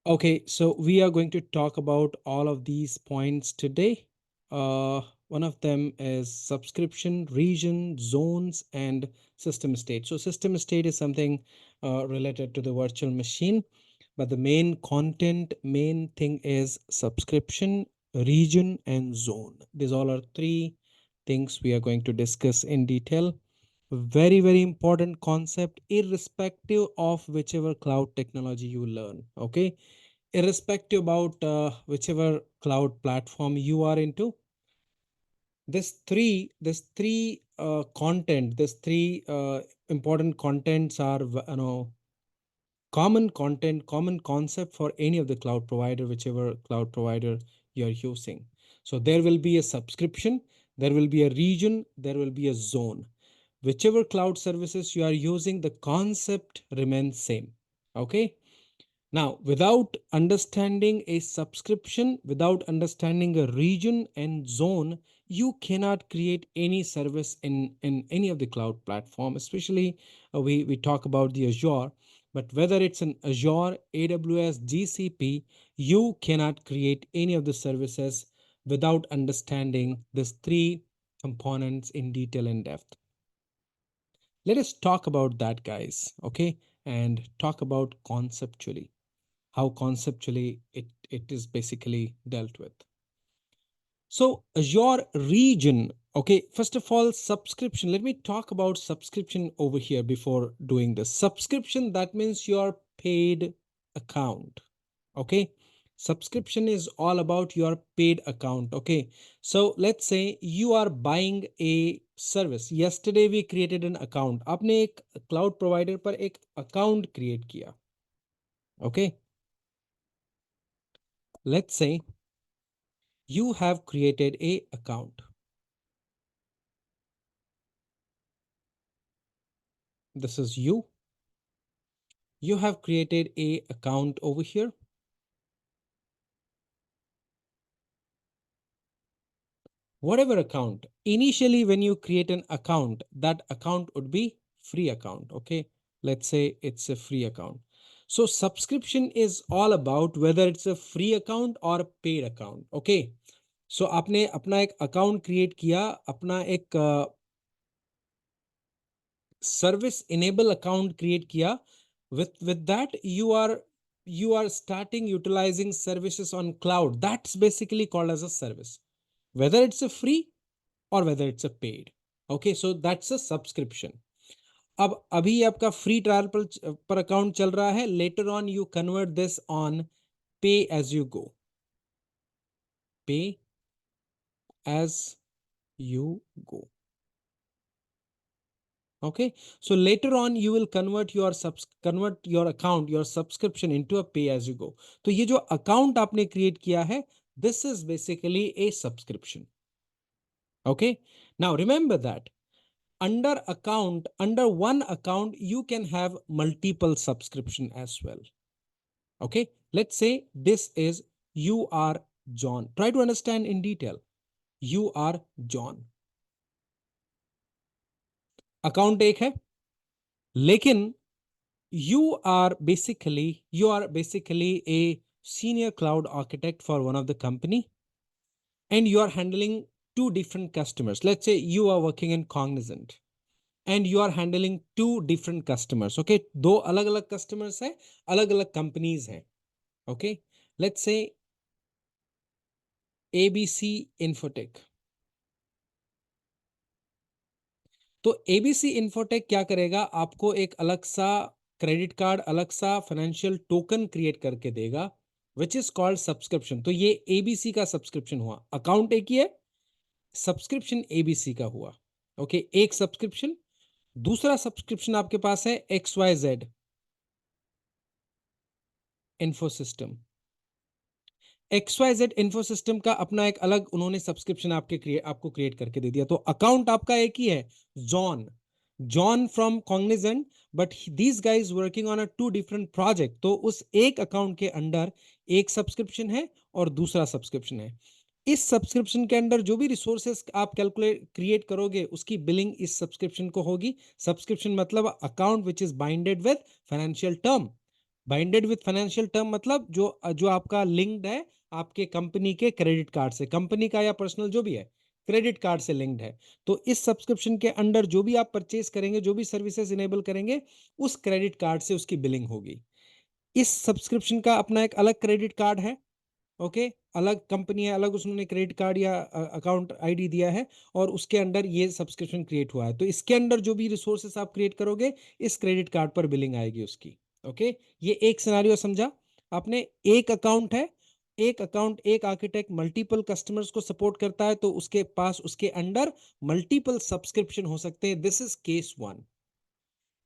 Okay, so we are going to talk about all of these points today. One of them is subscription, region, zones, and system state. So, system state is something related to the virtual machine, but the main content, main thing is subscription, region, and zone. These all are three things we are going to discuss in detail. Very, very important concept, irrespective of whichever cloud technology you learn. Okay, irrespective about whichever cloud platform you are into, this three content, this three important contents are common content, common concept for any of the cloud provider, whichever cloud provider you're using. So there will be a subscription, there will be a region, there will be a zone. Whichever cloud services you are using, the concept remains same. Okay, now, without understanding a subscription, without understanding a region and zone, you cannot create any service in any of the cloud platform, especially we talk about the Azure, but whether it's an Azure, AWS, GCP, you cannot create any of the services without understanding these three components in detail and depth. Let us talk about that, guys, okay, and talk about conceptually how conceptually it is basically dealt with. So Azure region, okay, first of all, subscription. Let me talk about subscription over here before doing this. Subscription, that means your paid account, okay? Subscription is all about your paid account, okay? So let's say you are buying a service. Yesterday we created an account. आपने एक cloud provider पर एक account create किया, okay? Let's say you have created a account. This is you have created a account over here. Whatever account, initially when you create an account, that account would be free account. Okay, let's say it's a free account. So subscription is all about whether it's a free account or a paid account. Okay, so आपने अपना एक account create किया, अपना एक service enable account create kiya. With that you are starting utilizing services on cloud. That's basically called as a service, whether it's a free or whether it's a paid. Okay, so that's a subscription. अब अभी आपका free trial पर account चल रहा है, later on you convert this on pay as you go, pay as you go. Okay, so later on you will convert your account, your subscription into a pay as you go. तो ये जो account आपने create किया है, this is basically a subscription. Okay, now remember that under one account you can have multiple subscription as well. Okay, let's say this is you are John. Try to understand in detail. You are John. Account एक है, लेकिन you are basically a senior cloud architect for one of the company, and you are handling two different customers. Let's say you are working in Cognizant and you are handling two different customers. Okay, दो अलग अलग customers हैं, अलग अलग companies हैं. Okay, let's say ABC Infotech. तो ABC infotech क्या करेगा, आपको एक अलग सा क्रेडिट कार्ड, अलग सा फाइनेंशियल टोकन क्रिएट करके देगा, विच इज कॉल्ड सब्सक्रिप्शन. तो ये एबीसी का सब्सक्रिप्शन हुआ. अकाउंट एक ही है, सब्सक्रिप्शन एबीसी का हुआ. ओके, एक सब्सक्रिप्शन. दूसरा सब्सक्रिप्शन आपके पास है XYZ इन्फोसिस्टम. XYZ इन्फोसिस्टम का अपना एक अलग उन्होंने सब्सक्रिप्शन आपको क्रिएट करके दे दिया. तो अकाउंट आपका एक ही है, John from Cognizant, but these guys working on a two different project. तो उस एक अकाउंट के अंडर एक सब्सक्रिप्शन है और दूसरा सब्सक्रिप्शन है. इस सब्सक्रिप्शन के अंडर जो भी रिसोर्सेस आप कैलकुलेट क्रिएट करोगे, उसकी बिलिंग इस सब्सक्रिप्शन को होगी. सब्सक्रिप्शन मतलब account which is binded with financial term. Binded with financial term मतलब जो जो आपका लिंक्ड है आपके कंपनी के क्रेडिट कार्ड से, कंपनी का या पर्सनल जो भी है, क्रेडिट कार्ड से लिंक्ड है। तो इस सब्सक्रिप्शन के अंडर जो भी आप परचेस करेंगे, जो भी सर्विसेज इनेबल करेंगे, उस क्रेडिट कार्ड से उसकी बिलिंग होगी। इस सब्सक्रिप्शन का अपना एक अलग क्रेडिट कार्ड है। ओके, अलग कंपनी है, अलग उसने क्रेडिट कार्ड या अकाउंट आईडी दिया है, और उसके अंडर ये सब्सक्रिप्शन क्रिएट हुआ है। तो इसके अंडर जो भी रिसोर्सेस आप क्रिएट करोगे, इस क्रेडिट कार्ड पर बिलिंग आएगी उसकी। ओके, ये एक सिनेरियो समझा आपने। एक अकाउंट है, एक अकाउंट, एक आर्किटेक्ट मल्टीपल कस्टमर्स को सपोर्ट करता है, तो उसके पास उसके अंडर मल्टीपल सब्सक्रिप्शन हो सकते हैं। This is case one.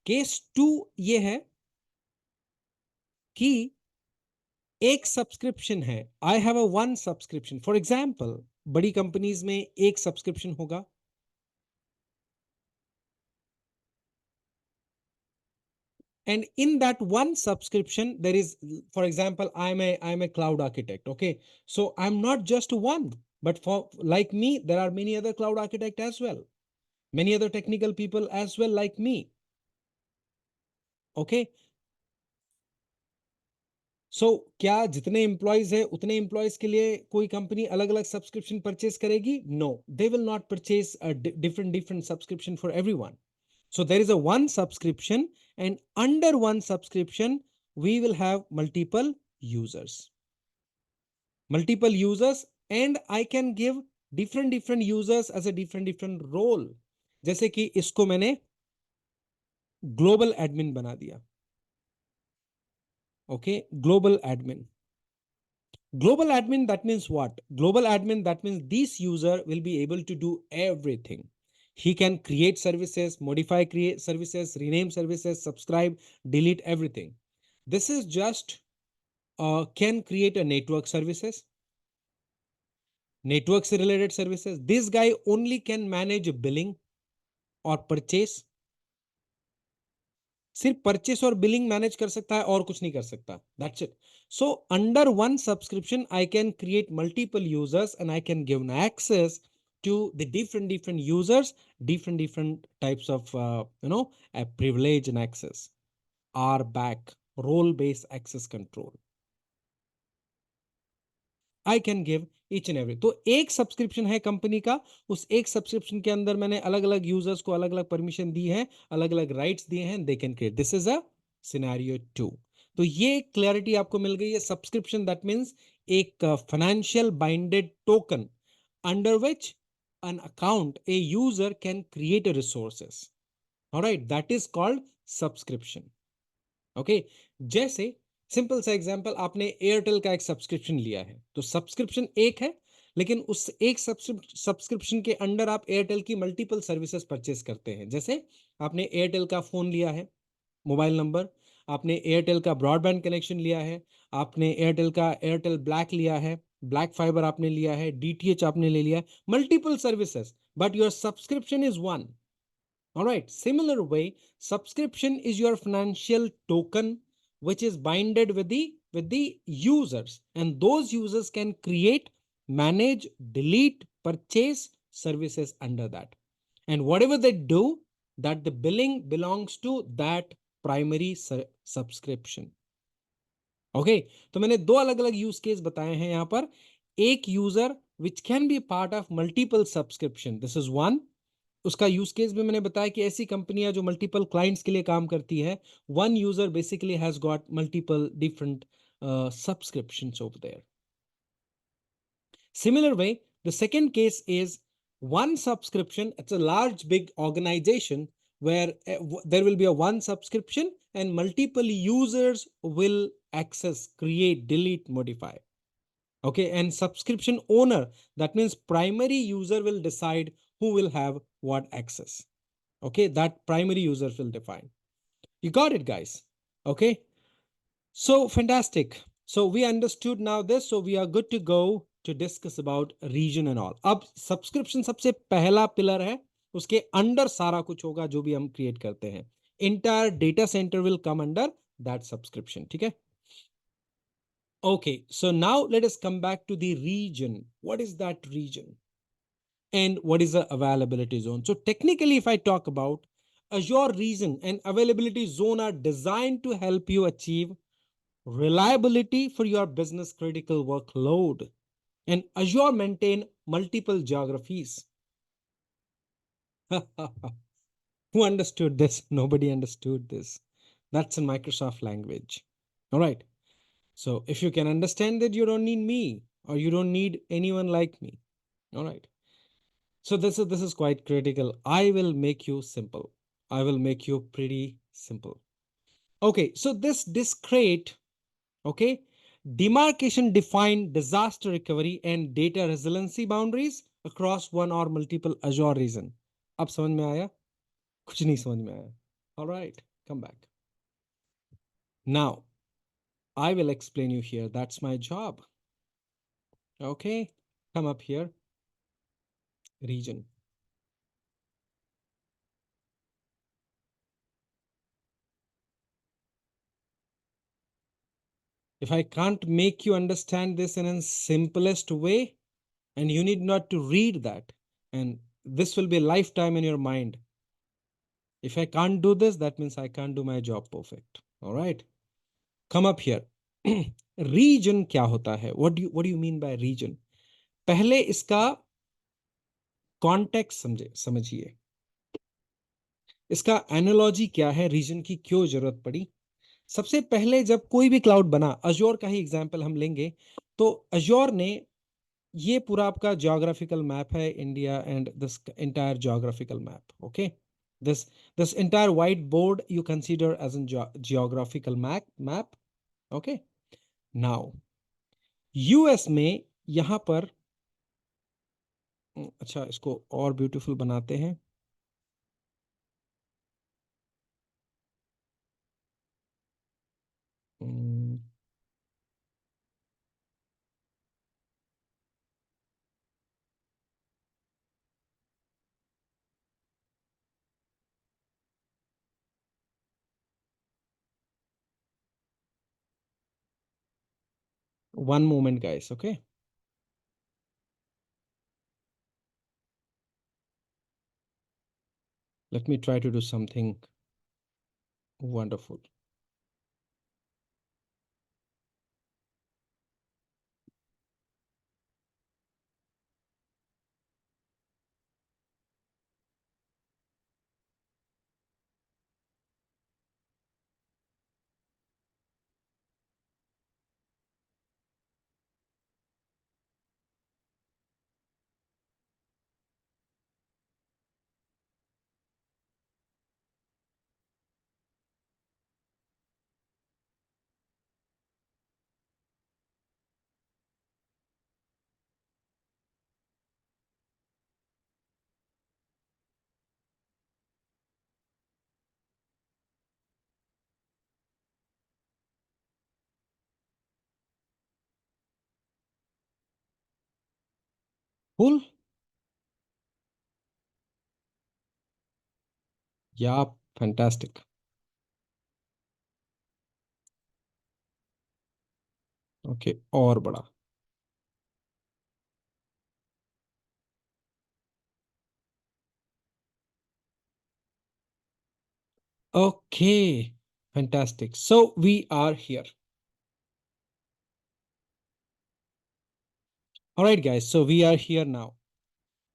Case two ये है कि एक सब्सक्रिप्शन है, I have a one subscription. For example, बड़ी कंपनीज में एक सब्सक्रिप्शन होगा, and in that one subscription there is, for example, I'm a cloud architect. Okay, so I'm not just one, but for like me there are many other cloud architect as well, many other technical people as well like me. Okay, सो क्या जितने employees है उतने employees के लिए कोई company अलग अलग subscription purchase करेगी? No, they will not purchase different different subscription for everyone. So there is a one subscription, and under one subscription we will have multiple users, and I can give different different users as a different different role. जैसे कि इसको मैंने global admin बना दिया. Okay, global admin. Global admin, that means what? Global admin, that means this user will be able to do everything. He can create services, modify create services, rename services, subscribe, delete everything. This is just can create a network से related services. This guy only can manage billing or purchase. सिर्फ purchase और billing manage कर सकता है और कुछ नहीं कर सकता. That's it. So under one subscription I can create multiple users and I can give access to the different different users, different types of privilege and access. RBAC, role based access control. I can give each and every. तो एक subscription है company का, उस एक subscription के अंदर मैंने अलग अलग यूजर्स को अलग अलग परमिशन दी है, अलग अलग राइट्स दिए हैं, they can create. This is a scenario two. तो ये क्लैरिटी आपको मिल गई है. सब्सक्रिप्शन दैट मीन्स एक financial binded token under which an account a user can create a resources. All right, that is called subscription. Okay, जैसे simple सा example, आपने एयरटेल का एक सब्सक्रिप्शन लिया है, तो सब्सक्रिप्शन एक है, लेकिन उस एक सब्सक्रिप्शन के अंडर आप एयरटेल की मल्टीपल सर्विसेज परचेस करते हैं. जैसे आपने एयरटेल का फोन लिया है, मोबाइल नंबर, आपने एयरटेल का ब्रॉडबैंड कनेक्शन लिया है, आपने एयरटेल का एयरटेल ब्लैक लिया है, ब्लैक फाइबर आपने लिया है, डीटीएच आपने ले लिया है, multiple services, but your subscription is one. All right. Similar way, subscription is your financial token which is binded with the users, and those users can create, manage, delete, purchase services under that. And whatever they do, that the billing belongs to that primary subscription. Okay, तो मैंने दो अलग अलग use case बताए हैं यहां पर. एक user which can be part of multiple subscription, this is one. उसका यूज केस भी मैंने बताया कि ऐसी कंपनियां जो मल्टीपल क्लाइंट्स के लिए काम करती है, one user basically has got multiple different subscriptions over there. Similar way, the second case is one subscription. It's a large, big organization where there will be a one subscription and multiple users will access, create, delete, modify. Okay, and subscription owner, that means primary user will decide who will have what access. Okay, that primary users will define. You got it, guys? Okay, so fantastic. So we understood now this, so we are good to go to discuss about region and all. अब subscription सबसे पहला pillar है, उसके under सारा कुछ होगा जो भी हम क्रिएट करते हैं. Entire data center will come under that subscription. ठीक है? Okay, so now let us come back to the region. What is that region? And what is the availability zone? So technically, if I talk about Azure region and availability zone are designed to help you achieve reliability for your business critical workload, and Azure maintain multiple geographies. Who understood this? Nobody understood this. That's in Microsoft language. All right. So if you can understand that, you don't need me, or you don't need anyone like me. All right. So this is quite critical. I will make you simple. I will make you pretty simple. Okay. So this discrete, okay, demarcation define disaster recovery and data resiliency boundaries across one or multiple Azure region. अब समझ में आया? कुछ नहीं समझ में आया. All right, come back. Now, I will explain you here. That's my job. Okay, come up here. Region. If I can't make you understand this in a simplest way, and you need not to read that, and this will be a lifetime in your mind. If I can't do this, that means I can't do my job perfect. All right. Come up here. Region क्या होता है? What do you mean by region? पहले इसका context समझिए. इसका analogy क्या है? Reason की क्यों जरूरत पड़ी? सबसे पहले जब कोई भी क्लाउड बना, अजोर का ही एग्जांपल हम लेंगे, तो अजोर ने ये पूरा आपका ज्योग्राफिकल मैप है India, and this entire geographical map. Okay, this entire whiteboard you consider as a geographical map. Okay, now US में यहां पर, अच्छा इसको और ब्यूटीफुल बनाते हैं. One moment, guys. Okay, let me try to do something wonderful. Cool. Yeah, fantastic. Okay, और बड़ा. Okay, fantastic. So we are here. All right, guys. So we are here now.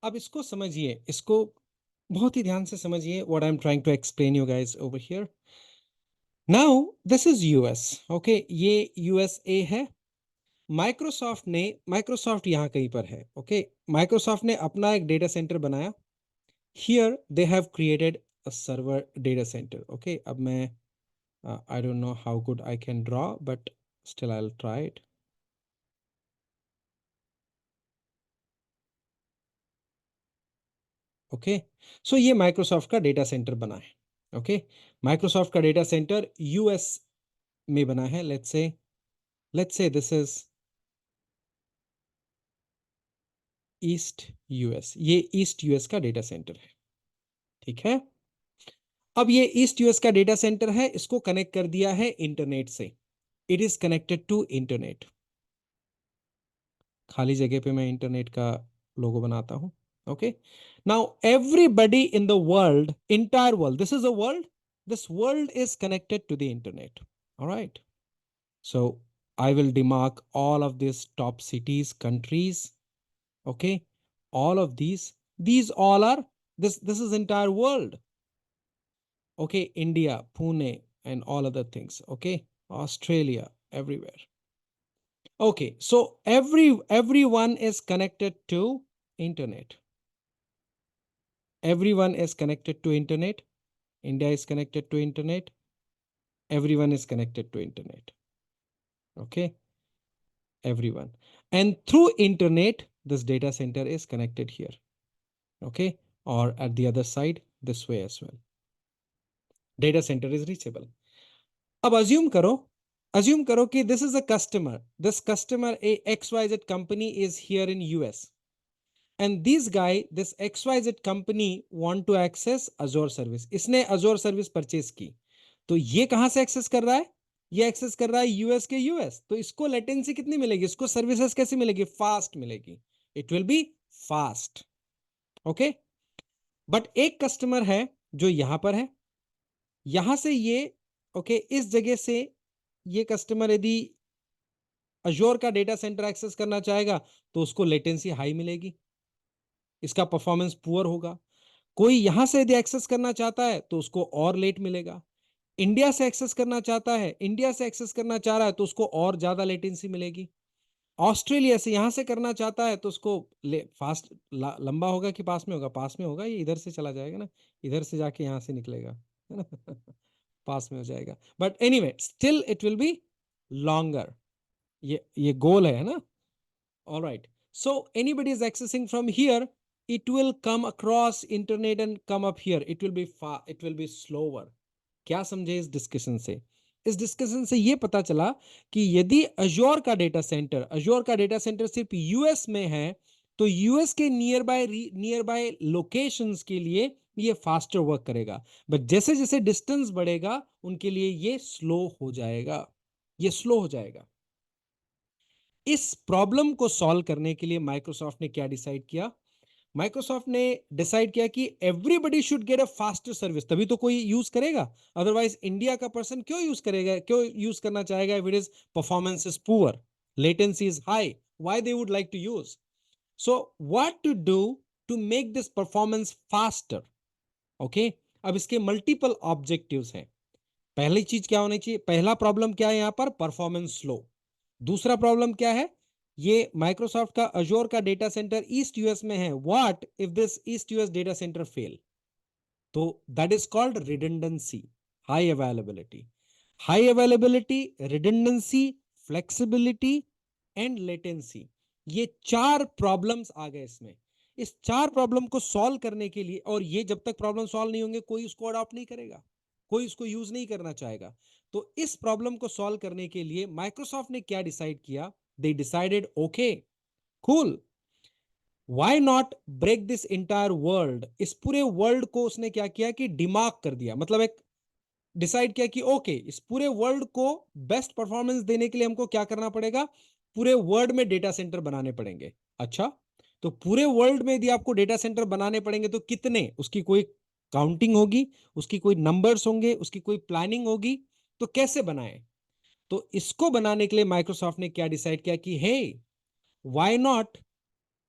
अब इसको समझिए, इसको बहुत ही ध्यान से समझिए. What I'm trying to explain you guys over here. Now this is US. Okay, ये USA है. माइक्रोसॉफ्ट यहाँ कहीं पर है. ओके, माइक्रोसॉफ्ट ने अपना एक डेटा सेंटर बनाया. Here they have created a server data centre. Okay, अब मैं I don't know how good I can draw, but still I will try it. Okay, so ये माइक्रोसॉफ्ट का डेटा सेंटर बना है. ओके, माइक्रोसॉफ्ट का data centre US में बना है. Let's say this is east US. ये ईस्ट यूएस का डेटा सेंटर है. ठीक है, अब ये ईस्ट यूएस का डेटा सेंटर है, इसको कनेक्ट कर दिया है इंटरनेट से. It is connected to internet. खाली जगह पे मैं इंटरनेट का लोगो बनाता हूं. Okay, now everybody in the world, entire world, this is a world, this world is connected to the internet. Alright, So I will demark all of these top cities, countries. Okay, all of these all are, this is entire world. Okay, India, Pune, and all other things. Okay, Australia, everywhere. Okay, so everyone is connected to internet. Everyone is connected to internet. India is connected to internet. Everyone is connected to internet. Okay, everyone. And through internet, this data center is connected here. Okay, or at the other side, this way as well. Data center is reachable. अब assume करो कि this is a customer. This customer, a XYZ company, is here in US. And this XYZ company want to access Azure service. इसने Azure service purchase की, तो ये कहां से access कर रहा है? ये एक्सेस कर रहा है यूएस के यूएस। तो इसको लेटेंसी कितनी मिलेगी? इसको सर्विसेज कैसी मिलेगी? फास्ट मिलेगी। It will B fast. Okay, but एक कस्टमर है जो यहां पर है, यहां से ये ओके इस जगह से ये कस्टमर यदि अजोर का डेटा सेंटर एक्सेस करना चाहेगा तो उसको लेटेंसी हाई मिलेगी, इसका परफॉर्मेंस पुअर होगा। कोई यहां से यदि एक्सेस करना चाहता है तो उसको और लेट मिलेगा। इंडिया से एक्सेस करना चाहता है, इंडिया से एक्सेस करना चाह रहा है तो उसको और ज्यादा लेटेंसी मिलेगी। ऑस्ट्रेलिया से यहां से करना चाहता है तो उसको फास्ट लंबा होगा कि पास में होगा? पास में होगा, ये इधर से चला जाएगा ना, इधर से जाके यहां से निकलेगा, है ना। पास में हो जाएगा, but anyway still it will B longer. ये गोल है ना। All right. So anybody is accessing from here, it will come across internet and come up here. It will be far, it will be slower. क्या समझे इस discussion से? इस discussion से ये पता चला कि यदि अजोर का डेटा सेंटर सिर्फ यूएस में है तो यूएस के नियर बाय लोकेशंस के लिए ये फास्टर वर्क करेगा, बट जैसे जैसे डिस्टेंस बढ़ेगा उनके लिए ये स्लो हो जाएगा, ये स्लो हो जाएगा। इस प्रॉब्लम को सॉल्व करने के लिए माइक्रोसॉफ्ट ने क्या डिसाइड किया? माइक्रोसॉफ्ट ने डिसाइड किया कि everybody should get a faster service, तभी तो कोई यूज करेगा। अदरवाइज इंडिया का पर्सन क्यों यूज करेगा, क्यों यूज करना चाहेगा if it is performance is poor, latency is high, why they would like to use? So what to do to make this performance faster? Okay, अब इसके multiple objectives हैं। पहली चीज क्या होनी चाहिए? पहला प्रॉब्लम क्या है यहां पर? Performance slow. दूसरा प्रॉब्लम क्या है? ये माइक्रोसॉफ्ट का अजोर का डेटा सेंटर ईस्ट यूएस में है। What if this east US data centre fail? तो that is called redundancy. High availability, high availability, redundancy, flexibility and latency, ये चार प्रॉब्लम्स आ गए इसमें। इस चार प्रॉब्लम को सॉल्व करने के लिए, और ये जब तक प्रॉब्लम सॉल्व नहीं होंगे कोई उसको अडॉप्ट नहीं करेगा, कोई इसको यूज नहीं करना चाहेगा। तो इस प्रॉब्लम को सॉल्व करने के लिए माइक्रोसॉफ्ट ने क्या डिसाइड किया? They decided okay cool, why not break this entire world. इस पूरे वर्ल्ड को उसने क्या किया कि डिमार्क कर दिया, मतलब एक डिसाइड किया कि ओके इस पूरे वर्ल्ड को बेस्ट परफॉर्मेंस देने के लिए हमको क्या करना पड़ेगा? पूरे वर्ल्ड में डेटा सेंटर बनाने पड़ेंगे। अच्छा, तो पूरे वर्ल्ड में यदि आपको डेटा सेंटर बनाने पड़ेंगे तो कितने, उसकी कोई काउंटिंग होगी, उसकी कोई नंबर्स होंगे, उसकी कोई प्लानिंग होगी, तो कैसे बनाए? तो इसको बनाने के लिए माइक्रोसॉफ्ट ने क्या डिसाइड किया कि hey, why not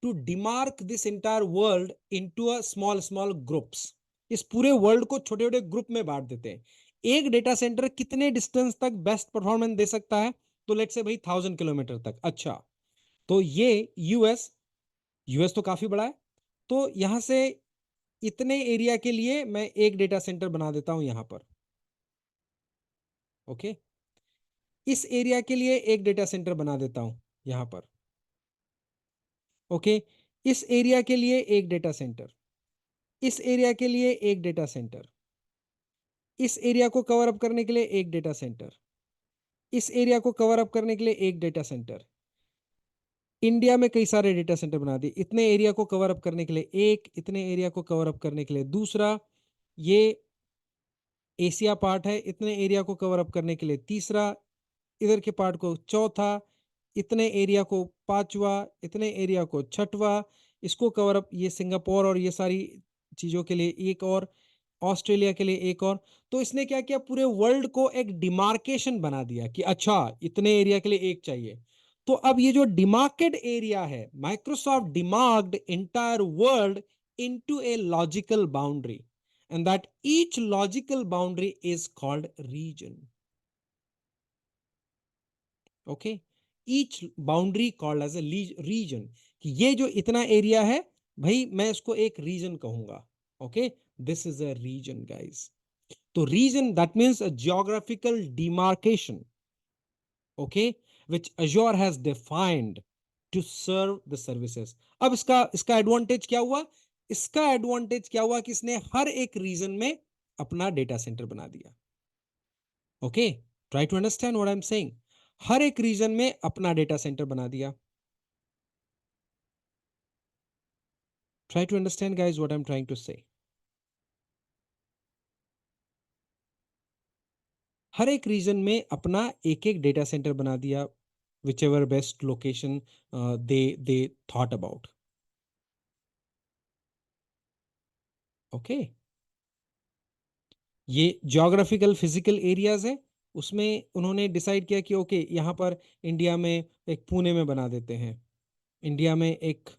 to demark this entire world into a small small groups. इस पूरे वर्ल्ड को छोटे छोटे ग्रुप में बांट देते हैं। एक डेटा सेंटर कितने डिस्टेंस तक बेस्ट परफॉर्मेंस दे सकता है? तो लेट्स से भाई 1000 किलोमीटर तक। अच्छा, तो ये यूएस, यूएस तो काफी बड़ा है, तो यहां से इतने एरिया के लिए मैं एक डेटा सेंटर बना देता हूं यहां पर। ओके, इस एरिया के लिए एक डेटा सेंटर बना देता हूं यहां पर। ओके, इस एरिया के लिए एक डेटा सेंटर, इस एरिया के लिए एक डेटा सेंटर, इस एरिया को कवर अप करने के लिए एक डेटा सेंटर, इस एरिया को कवर अप करने के लिए एक डेटा सेंटर। इंडिया में कई सारे डेटा सेंटर बना दिए, इतने एरिया को कवर अप करने के लिए एक, इतने एरिया को कवर अप करने के लिए दूसरा, ये एशिया पार्ट है, इतने एरिया को कवर अप करने के लिए तीसरा, इधर के पार्ट को चौथा, इतने एरिया को पांचवा, इतने एरिया को छठवा, इसको कवर अप, ये सिंगापुर और ये सारी चीजों के लिए एक और, ऑस्ट्रेलिया के लिए एक और। तो इसने क्या किया, पूरे वर्ल्ड को एक डिमार्केशन बना दिया कि अच्छा इतने एरिया के लिए एक चाहिए। तो अब ये जो डिमार्केड एरिया है, Microsoft demarked entire world into a logical boundary, and that each logical boundary is called region. Okay, each boundary called as a region, कि ये जो इतना एरिया है भाई मैं इसको एक रीजन कहूंगा। Okay, this is a region guys. तो region that means a geographical demarcation, okay, which Azure has defined to serve the services. अब इसका इसका एडवांटेज क्या हुआ, इसका एडवांटेज क्या हुआ कि इसने हर एक रीजन में अपना डेटा सेंटर बना दिया। Okay, try to understand what I am saying. हर एक रीजन में अपना डेटा सेंटर बना दिया। Try to understand, guys, what I'm trying to say. हर एक रीजन में अपना एक एक डेटा सेंटर बना दिया, which ever best location they thought about. Okay, ये ज्योग्राफिकल फिजिकल एरियाज है, उसमें उन्होंने डिसाइड किया कि ओके यहाँ पर इंडिया में एक पुणे में बना देते हैं, इंडिया में एक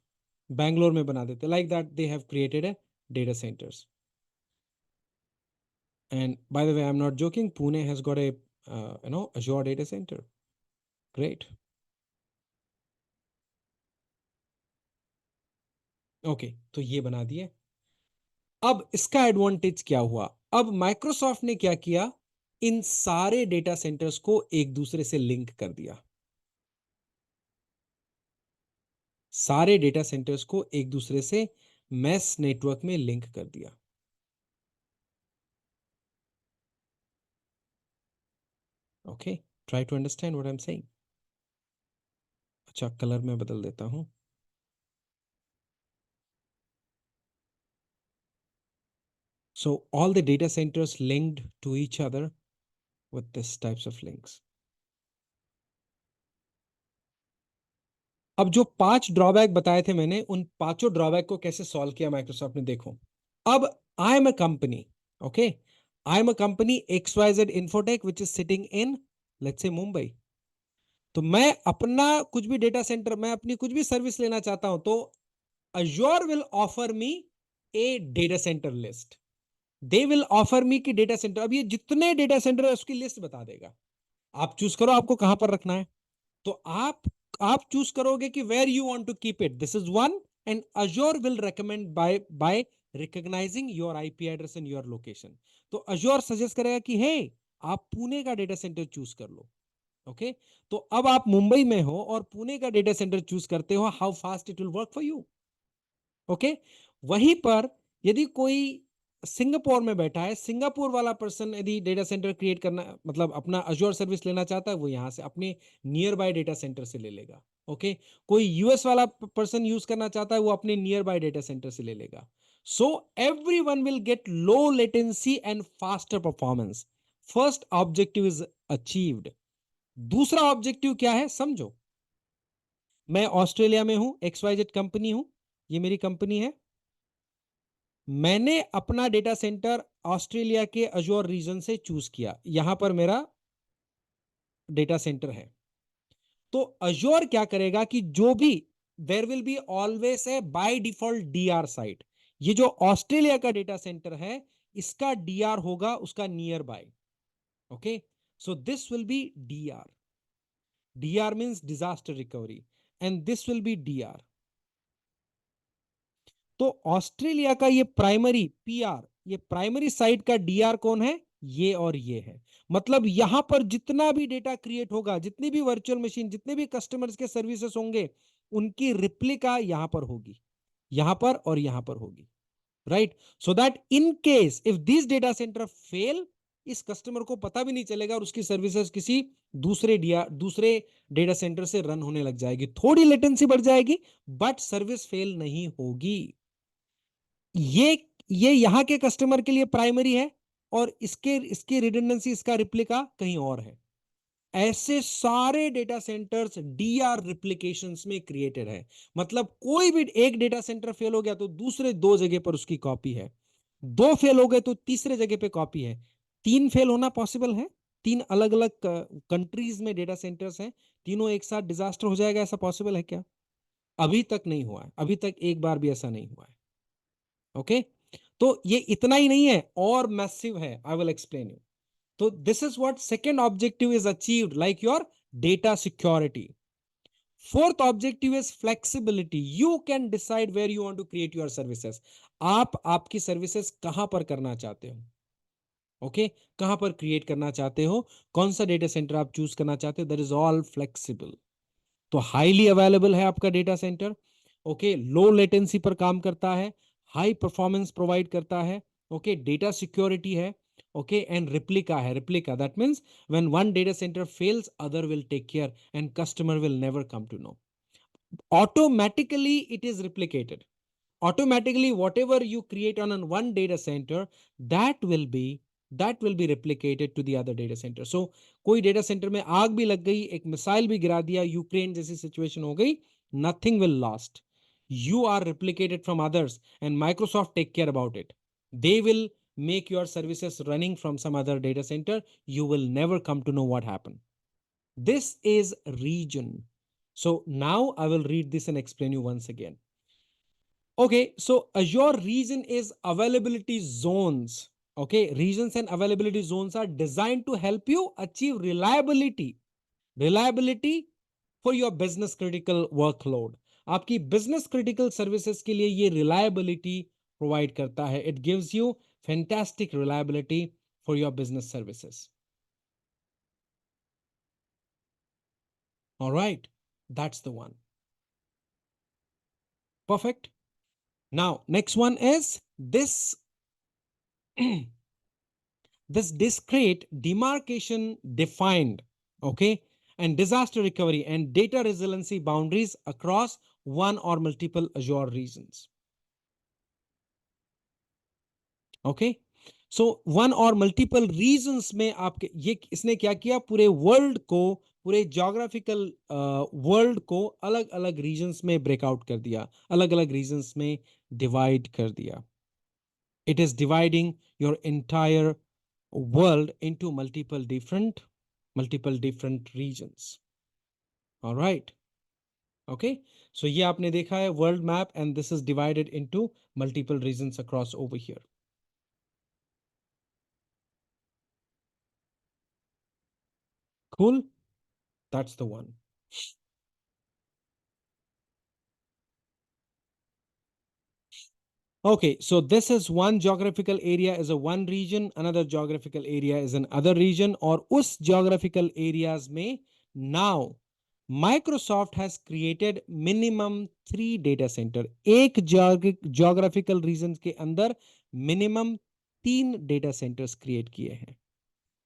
बैंगलोर में बना देते हैं, like that they have created a data centres. And by the way, I'm not joking, Pune has got a Azure data center. Great. Okay, तो ये बना दिए। अब इसका एडवांटेज क्या हुआ, अब माइक्रोसॉफ्ट ने क्या किया, इन सारे डेटा सेंटर्स को एक दूसरे से लिंक कर दिया, सारे डेटा सेंटर्स को एक दूसरे से मैस नेटवर्क में लिंक कर दिया। Okay, try to understand what I am saying. अच्छा, कलर में बदल देता हूं। So all the data centers linked to each other with this types of links. अब जो 5 ड्रॉबैक बताए थे मैंने, उन पांचों ड्रॉबैक को कैसे सॉल्व किया माइक्रोसॉफ्ट ने, देखो। अब I am a company, okay, I am a company XYZ Infotech which is sitting in, let's say, Mumbai. तो मैं अपना कुछ भी डेटा सेंटर, मैं अपनी कुछ भी सर्विस लेना चाहता हूं, तो Azure will offer me a data center list. They will offer me कि डेटा सेंटर, अब ये जितने डेटा सेंटर है उसकी लिस्ट बता देगा। आप चूज करो आपको कहां पर रखना है। तो आप चूज करोगे कि where you want to keep it, this is one, and Azure will recommend by recognising your IP address and your location. तो अज्योर सजेस्ट करेगा कि हे, आप पुणे का डेटा सेंटर चूज कर लो। ओके, तो अब आप मुंबई में हो और पुणे का डेटा सेंटर चूज करते हो, how fast it will work for you. Okay, वहीं पर यदि कोई सिंगापुर में बैठा है, सिंगापुर वाला पर्सन यदि डेटा सेंटर क्रिएट करना, मतलब अपना अज्योर सर्विस लेना चाहता है, वो यहां से अपने नियर बाय डेटा सेंटर से ले लेगा। ओके, कोई यूएस वाला पर्सन यूज करना चाहता है, वो अपने नियर बाय डेटा सेंटर से ले लेगा। So everyone will get low latency and faster performance. First objective is achieved. दूसरा ऑब्जेक्टिव क्या है समझो। मैं ऑस्ट्रेलिया में हूं, XYZ कंपनी हूं, ये मेरी कंपनी है। मैंने अपना डेटा सेंटर ऑस्ट्रेलिया के अज्योर रीजन से चूज किया, यहां पर मेरा डेटा सेंटर है। तो अज्योर क्या करेगा कि जो भी, there will be always a by default DR site. ये जो ऑस्ट्रेलिया का डेटा सेंटर है, इसका डीआर होगा उसका near by. Okay, so this will be DR. DR means disaster recovery, and this will be DR. तो ऑस्ट्रेलिया का ये प्राइमरी पीआर, ये प्राइमरी साइट का डीआर कौन है, ये और ये है। मतलब यहां पर जितना भी डेटा क्रिएट होगा, जितनी भी वर्चुअल मशीन, जितने भी कस्टमर्स के सर्विसेज होंगे, उनकी रिप्लिका यहां पर होगी, यहां पर और यहां पर होगी। Right, so that in case if this data centre fail, इस कस्टमर को पता भी नहीं चलेगा और उसकी सर्विसेज किसी दूसरे डेटा सेंटर से रन होने लग जाएगी। थोड़ी लेटेंसी बढ़ जाएगी, बट सर्विस फेल नहीं होगी। ये ये यहां के कस्टमर के लिए प्राइमरी है, और इसके इसकी रिडंडेंसी, इसका रिप्लिका कहीं और है। ऐसे सारे डेटा सेंटर्स डीआर रिप्लिकेशंस में क्रिएटेड है। मतलब कोई भी एक डेटा सेंटर फेल हो गया तो दूसरे दो जगह पर उसकी कॉपी है। दो फेल हो गए तो तीसरे जगह पे कॉपी है। तीन फेल होना पॉसिबल है? तीन अलग अलग कंट्रीज में डेटा सेंटर्स हैं, तीनों एक साथ डिजास्टर हो जाएगा, ऐसा पॉसिबल है क्या? अभी तक नहीं हुआ है, अभी तक एक बार भी ऐसा नहीं हुआ है। ओके, तो ये इतना ही नहीं है, और मैसिव है, आई विल एक्सप्लेन यू। तो this is what second objective is achieved, like your data security. Fourth objective is flexibility, you can decide where you want to create your services. आप आपकी सर्विसेज कहां पर करना चाहते हो, okay कहां पर क्रिएट करना चाहते हो, कौन सा डेटा सेंटर आप चूज करना चाहते हो, दैट इज ऑल फ्लेक्सिबल। तो हाईली अवेलेबल है आपका data centre, okay low latency पर काम करता है, हाई परफॉर्मेंस प्रोवाइड करता है, ओके डेटा सिक्योरिटी है, ओके एंड रिप्लिका है। Replica that means when one data centre fails other will take care and customer will never come to know. Automatically it is replicated, automatically whatever you create on one data center, that will be replicated to the other data center. So कोई data centre में आग भी लग गई, एक missile भी गिरा दिया, यूक्रेन जैसी सिचुएशन हो गई, nothing will lost, you are replicated from others and Microsoft take care about it. They will make your services running from some other data center, you will never come to know what happened. This is region. So now I will read this and explain you once again. Okay, so Azure region is availability zones. Okay, regions and availability zones are designed to help you achieve reliability. Reliability for your business critical workload. आपकी business critical services के लिए ये reliability provide करता है. It gives you fantastic reliability for your business services. All right, that's the one. Perfect. Now, next one is this this discrete demarcation defined, okay, and disaster recovery and data resiliency boundaries across one or multiple Azure regions. Okay, so one और multiple reasons में आपके ये इसने क्या किया, पूरे world को, पूरे जोग्राफिकल वर्ल्ड को अलग अलग रीजन्स में ब्रेकआउट कर दिया, अलग अलग रीजन्स में डिवाइड कर दिया. It is dividing your entire world into multiple different regions. All right. Okay. So ये आपने देखा है world map and this is divided into multiple regions across over here. Cool. That's the one. Okay, so this is one geographical area is a one region, another geographical area is another region, और उस geographical areas में now Microsoft has created minimum 3 data center. एक geographical region के अंदर minimum 3 data centers create किए हैं.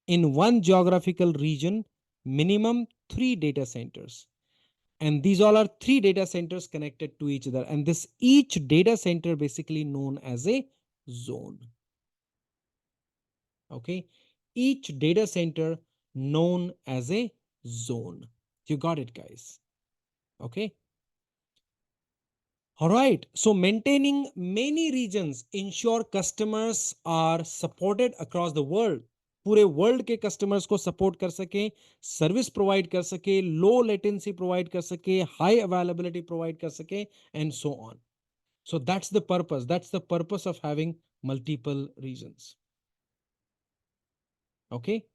In one geographical region, minimum 3 data centers. And these all are 3 data centers connected to each other, and this each data center basically known as a zone. Okay, each data center known as a zone. You got it, guys? Okay. All right, so maintaining many regions ensure customers are supported across the world. पूरे world के customers को support कर सके, service provide कर सके, low latency provide कर सके, high availability provide कर सके, and so on. So that's the purpose. That's the purpose of having multiple regions. Okay.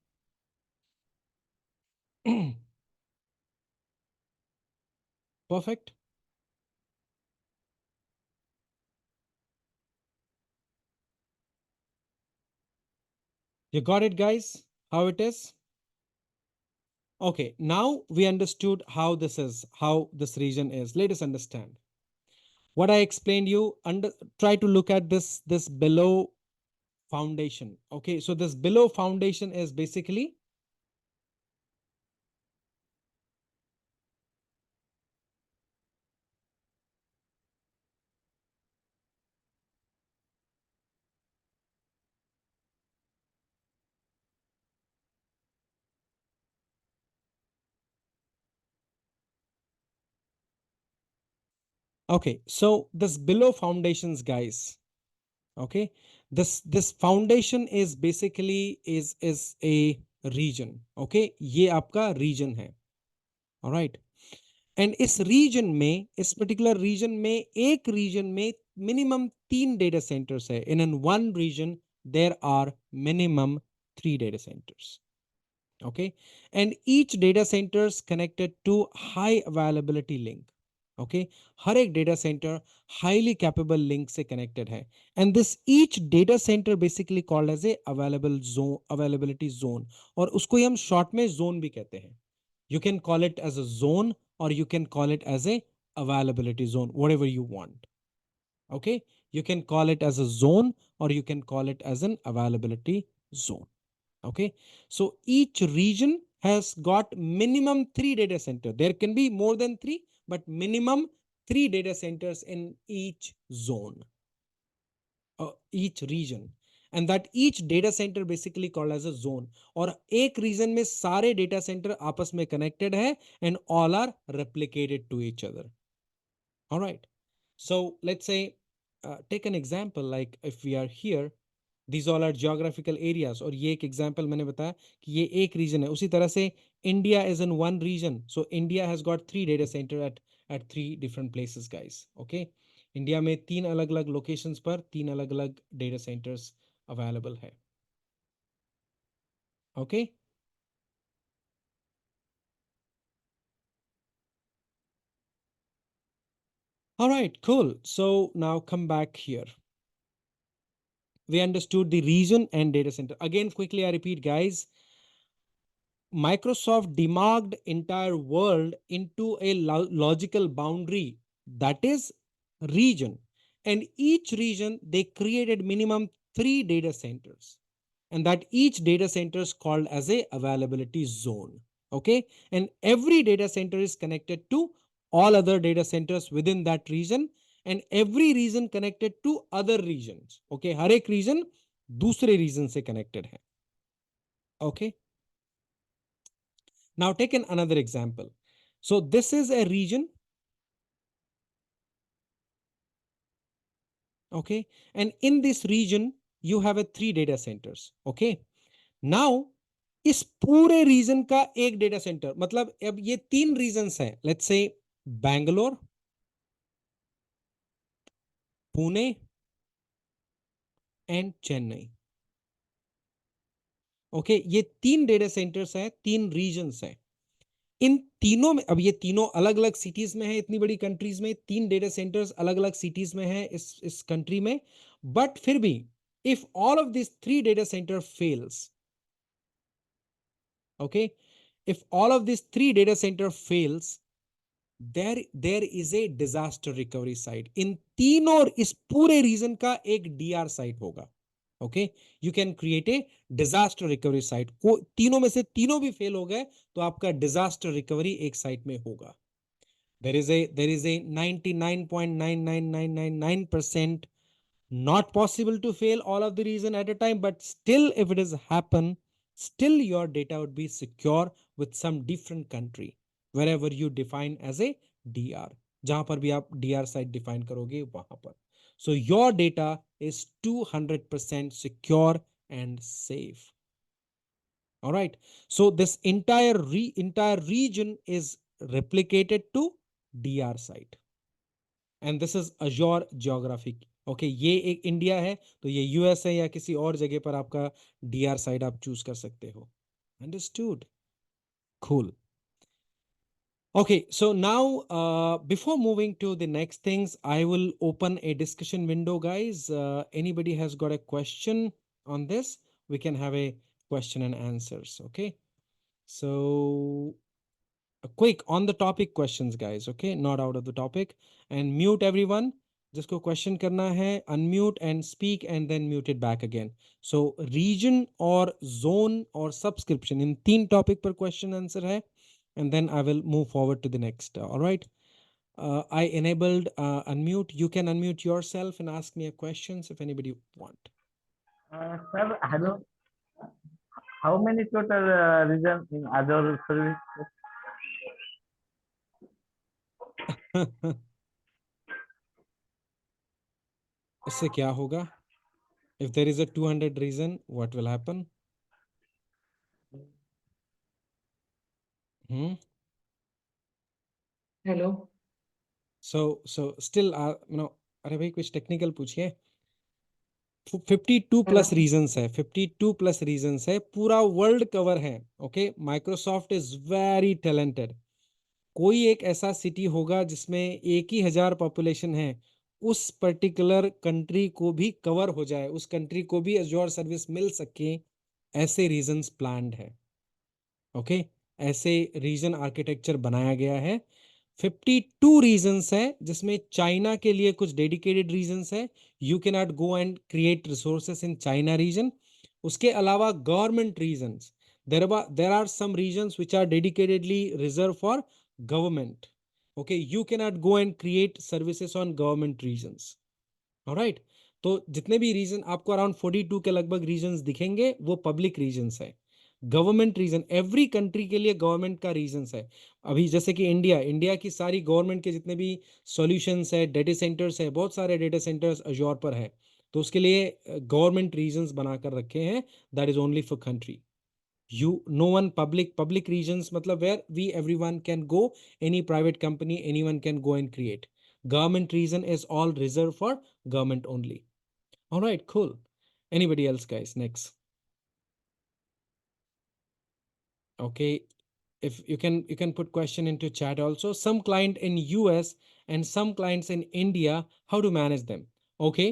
Perfect. You got it, guys? How it is? Okay. Now we understood how this region is. Let us understand what I explained you. Try to look at this below foundation. Okay. So this below foundation is basically, okay. So this below foundations, guys. Okay. This foundation is basically is a region. Okay, ये आपका region है. All right. And इस reason में, इस particular reason में, एक region में minimum 3 data centres है. In one region there are minimum 3 data centres. Okay, and each data centers connected to high availability link. Okay, हर एक data center highly capable link से connected है. And this each data center basically called as a available zone, availability zone. और उसको ही हम short में zone भी कहते हैं. You can call it as a zone or you can call it as a availability zone, whatever you want. Okay, you can call it as a zone or you can call it as an availability zone. Okay, so each region has got minimum 3 data center. There can be more than 3, but minimum 3 data centers in each zone, each region. And that each data center basically called as a zone. और एक region में सारे data center आपस में connected है and all are replicated to each other. All right. So let's say, take an example, like if we are here, these all are geographical areas. और ये एक example मैंने बताया कि ये एक region है. उसी तरह से India is in one region. So India has got 3 data center at 3 different places, guys. Okay. India में 3 अलग अलग लोकेशंस पर 3 अलग अलग डेटा सेंटर्स अवेलेबल है. Okay. All right, cool. So now come back here. We understood the region and data center. Again, quickly I repeat, guys. Microsoft demarked entire world into a logical boundary, that is region. And each region, they created minimum 3 data centers. And that each data center is called as a availability zone. Okay. And every data center is connected to all other data centers within that region. And every region connected to other regions. Okay. हर एक region दूसरे region से connected है. Okay. Now take another example. So this is a region. Okay. And in this region, you have a 3 data centers. Okay. Now इस पूरे region का एक data centre, मतलब अब ये 3 रीजन्स हैं. Let's say Bangalore, Pune and Chennai. Okay, ये 3 डेटा सेंटर्स हैं, 3 रीजन्स हैं. इन तीनों में, अब ये तीनों अलग अलग सिटीज में है, इतनी बड़ी कंट्रीज में 3 डेटा सेंटर्स अलग अलग सिटीज में है इस कंट्री में. बट फिर भी if all of this 3 data centre fails, okay, if all of this 3 data centre fails, there is a disaster recovery site. इन तीनों, इस पूरे रीजन का एक डीआर साइट होगा. Okay, you can create a disaster recovery site. को तीनों में से तीनों भी फेल हो गए तो आपका डिजास्टर रिकवरी एक साइट में होगा. There is a 99.99999% not possible to fail all of the reason at a time, but still if it has happened, still your data would be secure with some different country wherever you define as a dr. जहां पर भी आप dr site define करोगे वहां पर. So your data is 200% secure and safe. All right. So this entire region is replicated to dr site. And this is Azure geographic. Okay, ये एक India है तो ये यूएस है या किसी और जगह पर आपका डीआर साइड आप चूज कर सकते हो. Understood. Cool. Okay, so now before moving to the next things, I will open a discussion window, guys. Anybody has got a question on this, we can have a question and answers. Okay, so quick on the topic questions, guys. Okay, not out of the topic. And mute everyone. जिसको question करना है, unmute and speak and then mute it back again. So region और zone और subscription, इन 3 topic पर question answer है. And then I will move forward to the next. All right. I enabled unmute. You can unmute yourself and ask me a questions if anybody want. Sir, hello. How many total regions in other service? इससे क्या होगा? If there is a 200 reason, what will happen? Hmm? Hello. So still, अरे भाई कुछ technical पूछिए। 52 hello. Plus reasons है, 52 plus reasons है, पूरा वर्ल्ड कवर है। Okay, Microsoft is very talented. कोई एक ऐसा सिटी होगा जिसमें 1 ही 1000 पॉपुलेशन है, उस पर्टिकुलर कंट्री को भी कवर हो जाए, उस कंट्री को भी एज्योर सर्विस मिल सके, ऐसे रीजंस प्लान्ड है। ओके, ऐसे रीजन आर्किटेक्चर बनाया गया है। 52 रीजंस है, जिसमें चाइना के लिए कुछ डेडिकेटेड रीजंस है। You can not go and create resources in China region. उसके अलावा government regions, there are some regions which are dedicatedly reserved for government. Okay, you cannot go and create services on government regions. Alright, तो जितने भी reason आपको around 42 के लगभग regions दिखेंगे, वो पब्लिक रीजन्स है। गवर्नमेंट रीजन, एवरी कंट्री के लिए गवर्नमेंट का रीजन्स है। अभी जैसे कि इंडिया की सारी गवर्नमेंट के जितने भी सॉल्यूशंस है, डेटा सेंटर्स है, बहुत सारे डेटा सेंटर्स अजोर पर है, तो उसके लिए गवर्नमेंट रीजन्स बनाकर रखे हैं। That is only for country. you no one public regions matlab where we everyone can go, any private company anyone can go and create. Government region is all reserved for government only. All right, cool. Anybody else, guys? Next. Okay, if you can put question into chat also. Some client in US and some clients in India, how to manage them? Okay,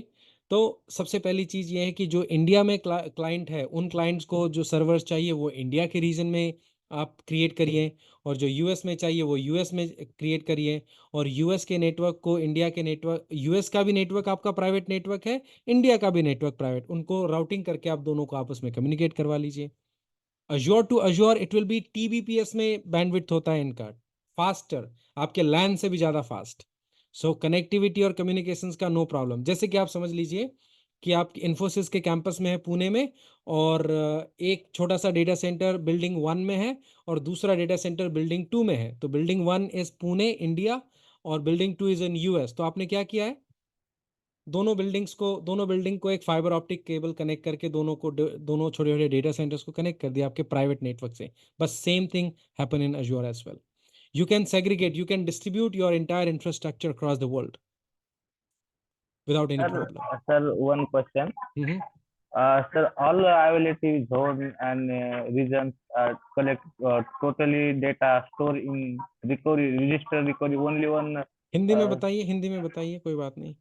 तो सबसे पहली चीज ये है कि जो India में client है, उन क्लाइंट्स को जो सर्वर्स चाहिए वो इंडिया के रीजन में आप क्रिएट करिए, और जो यूएस में चाहिए वो यूएस में क्रिएट करिए। और यूएस के नेटवर्क को इंडिया के नेटवर्क, यूएस का भी नेटवर्क आपका प्राइवेट नेटवर्क है, इंडिया का भी नेटवर्क प्राइवेट, उनको राउटिंग करके आप दोनों को आपस में कम्युनिकेट करवा लीजिए। Azure to Azure it will be TBPS में बैंडविड्थ होता है इनका, फास्टर, आपके लैन से भी ज़्यादा फास्ट। सो कनेक्टिविटी और कम्युनिकेशंस का नो प्रॉब्लम। जैसे कि आप समझ लीजिए कि आप इन्फोसिस के कैंपस में है पुणे में, और एक छोटा सा डेटा सेंटर बिल्डिंग 1 में है, और दूसरा डेटा सेंटर बिल्डिंग 2 में है। तो बिल्डिंग 1 इज पुणे इंडिया, और बिल्डिंग 2 इज इन यूएस। तो आपने क्या किया है, दोनों बिल्डिंग को एक फाइबर ऑप्टिक केबल कनेक्ट करके दोनों छोटे छोटे डेटा सेंटर्स को कनेक्ट कर दिया आपके प्राइवेट नेटवर्क से। बस same thing happen in Azure as well. You can segregate, you can distribute your entire infrastructure across the world without any Sir, problem. sir, one question. Mhm. Sir, all availability zone and regions collect totally data store in recovery register recovery only one. Hindi में बताइए, हिंदी में बताइए, कोई बात नहीं,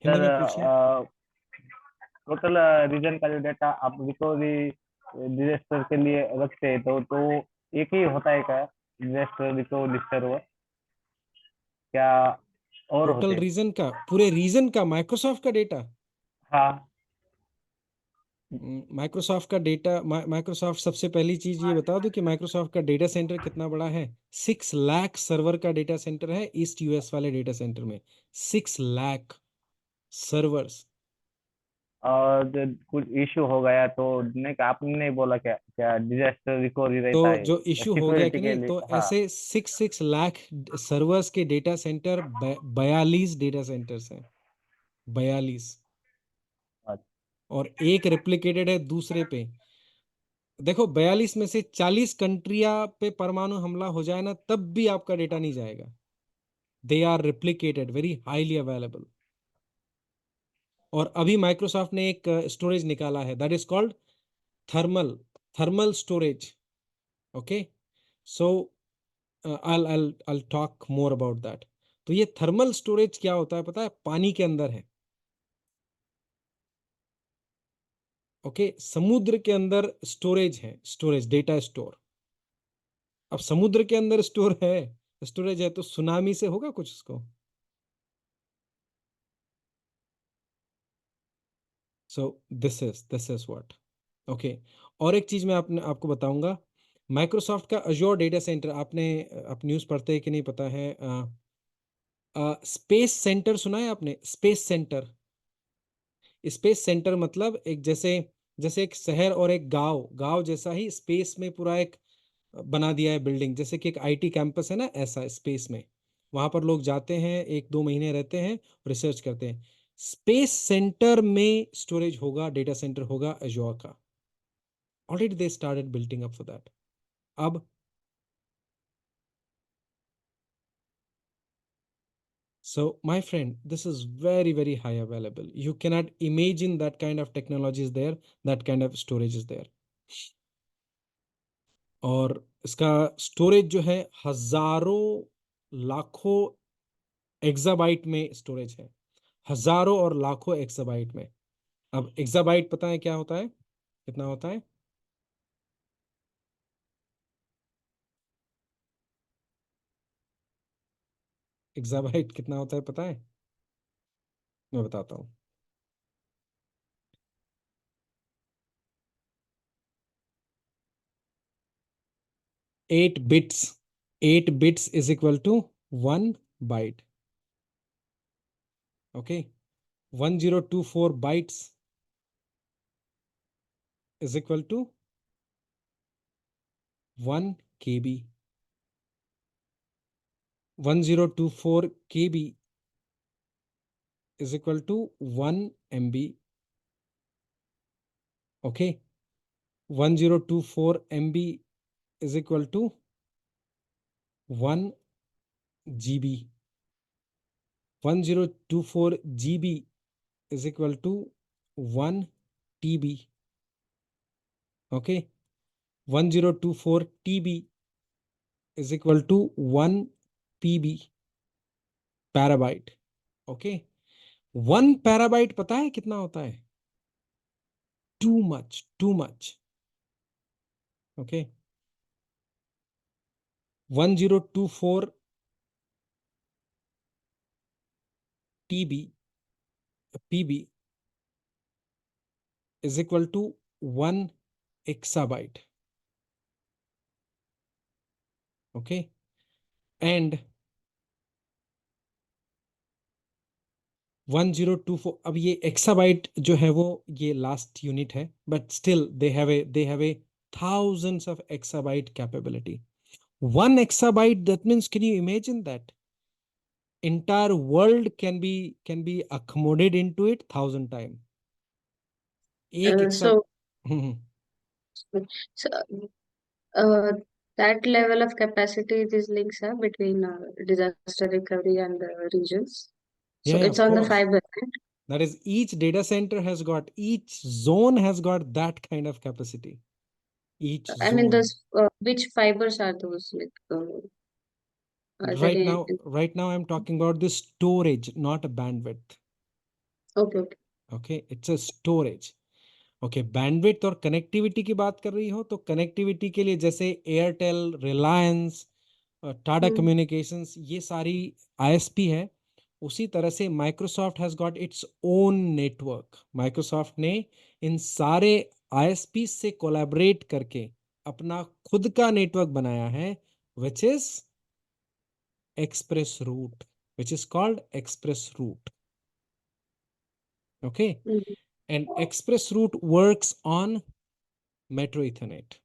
Hindi sir, में पूछिए। Total reason का जो डेटा आप रिकवरी डिजास्टर के लिए रखते हैं, तो एक ही होता है क्या, डिजास्टर रिकवरी सर्वर, क्या और होते टोटल हैं? रीजन का, पूरे रीजन का माइक्रोसॉफ्ट का डेटा, हाँ। माइक्रोसॉफ्ट का डेटा, माइक्रोसॉफ्ट, सबसे पहली चीज ये बता दूं कि माइक्रोसॉफ्ट का डेटा सेंटर कितना बड़ा है। 6 लाख सर्वर का डेटा सेंटर है ईस्ट यूएस वाले डेटा सेंटर में, 6 लाख सर्वर्स। और कुछ इश्यू हो गया तो नहीं, आपने नहीं बोला क्या क्या डिजास्टर रिकवरी तो रहता है जो इश्यू हो गया सिक्योरिटी कि के नहीं, लिए? तो हाँ। ऐसे 6 लाख सर्वर्स के डेटा सेंटर, 42 डेटा सेंटर्स हैं, 42, अच्छा। और एक रेप्लिकेटेड है दूसरे पे। देखो, 42 में से 40 कंट्रियां पे परमाणु हमला हो जाए ना, तब भी आपका डेटा नहीं जाएगा। They are replicated, very highly available. और अभी माइक्रोसॉफ्ट ने एक स्टोरेज निकाला है, that is called thermal thermal storage. Okay, so I'll talk more about that. तो ये थर्मल स्टोरेज क्या होता है पता है, पानी के अंदर है। ओके, समुद्र के अंदर स्टोरेज है, स्टोरेज डेटा स्टोर। अब समुद्र के अंदर स्टोर है, स्टोरेज है, तो सुनामी से होगा कुछ उसको। So this is what. Okay, और एक चीज मैं आपको बताऊंगा। माइक्रोसॉफ्ट का अज्योर डेटा सेंटर, आप न्यूज़ पढ़ते हैं कि नहीं पता है। स्पेस सेंटर सुना है आपने, स्पेस सेंटर? स्पेस सेंटर मतलब एक, जैसे जैसे एक शहर और एक गांव, गांव जैसा ही स्पेस में पूरा एक बना दिया है बिल्डिंग, जैसे कि एक आईटी कैंपस है ना, ऐसा स्पेस में। वहां पर लोग जाते हैं, 1-2 महीने रहते हैं, रिसर्च करते हैं। स्पेस सेंटर में स्टोरेज होगा, डेटा सेंटर होगा एजोर का. Already they started building up for that. अब so my friend, this is very very high available. You cannot imagine that kind of technology is there, that kind of storage is there. और इसका storage जो है हजारों लाखों exabyte में storage है, हजारों और लाखों एक्साबाइट में. अब एक्साबाइट पता है क्या होता है, कितना होता है? एक्साबाइट कितना होता है पता है? मैं बताता हूँ. 8 bits, 8 bits is equal to 1 byte. Okay, 1024 bytes is equal to 1 KB. 1024 KB is equal to 1 MB. Okay, 1024 MB is equal to 1 GB. 1024 GB is equal to 1 TB. Okay, 1024 TB is equal to 1 PB, पैराबाइट. Okay, 1 पैराबाइट पता है कितना होता है? Too much, too much. Okay, 1024 TB PB is equal to 1 exabyte. Okay, and 1024, अब ये exabyte जो है वो ये लास्ट यूनिट है, but still they have a thousands of exabyte capability. 1 exabyte, that means, can you imagine that entire world can be accommodated into it 1,000 times. एक AXA So, so uh, that level of capacity these links are between disaster recovery and regions. So yeah, it's of on the course. fiber, right? That is, each data center has got, each zone has got that kind of capacity. Each I mean, zone. those which fibers are those? Like, are there Right now, any- right now I'm talking about the storage, not a bandwidth. Okay, okay. Okay, it's a storage. Okay, bandwidth और connectivity की बात कर रही हो तो connectivity के लिए जैसे एयरटेल, रिलायंस, टाटा कम्युनिकेशंस, ये सारी आईएसपी है. उसी तरह से Microsoft has got its own network. Microsoft ने इन सारे आईएसपी से कोलैबोरेट करके अपना खुद का नेटवर्क बनाया है, which is express route, which is called express route. Okay, Mhm. and express route works on metro ethernet.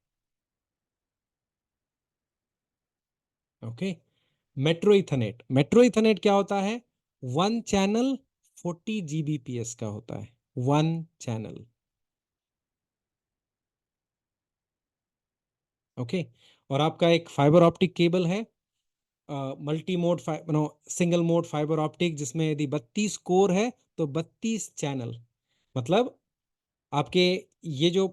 Okay, metro ethernet क्या होता है? 1 चैनल 40 Gbps का होता है. 1 चैनल. ओके, और आपका एक फाइबर ऑप्टिक केबल है, multi mode single mode fibre optic, जिसमें यदि 32 कोर है तो 32 चैनल. मतलब आपके ये जो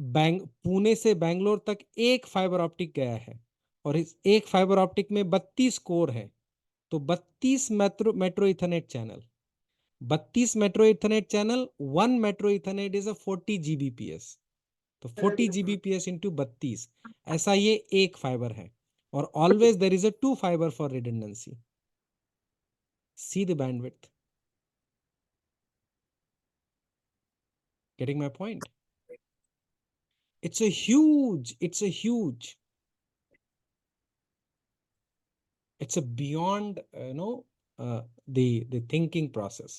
पुणे से बैंगलोर तक एक फाइबर ऑप्टिक गया है, और इस एक फाइबर ऑप्टिक में 32 कोर है, तो 32 metro Ethernet channel. 32 metro Ethernet channel, 1 metro Ethernet is a 40 Gbps. तो 40 Gbps इंटू 32, ऐसा ये एक फाइबर है. और always there is a 2 fibre for redundancy. See the bandwidth. Getting my point? It's a huge, it's a beyond the thinking process.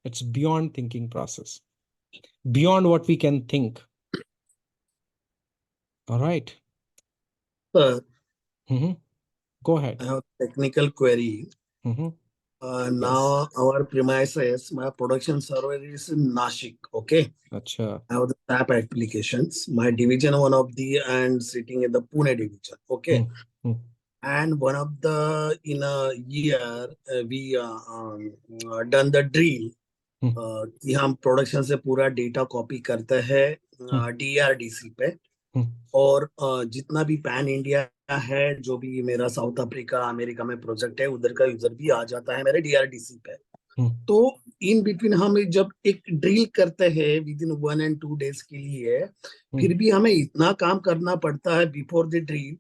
It's beyond thinking process, beyond what we can think. All right. Sir, Go ahead. I have a technical query. Mm-hmm. Now our premises, my production server is in Nashik. Okay, अच्छा. I have the SAP applications. My division one of the and sitting in the Pune division. Okay, Hmm. and one of the in a year we done the drill कि हम production से पूरा data copy करते हैं DRDC पे. और जितना भी पैन इंडिया है, जो भी मेरा साउथ अफ्रीका अमेरिका में प्रोजेक्ट है, उधर का यूजर भी आ जाता है मेरे DRDC पे. तो इन बिटवीन हम जब एक ड्रिल करते हैं विद इन 1 and 2 days के लिए, फिर भी हमें इतना काम करना पड़ता है before the drill.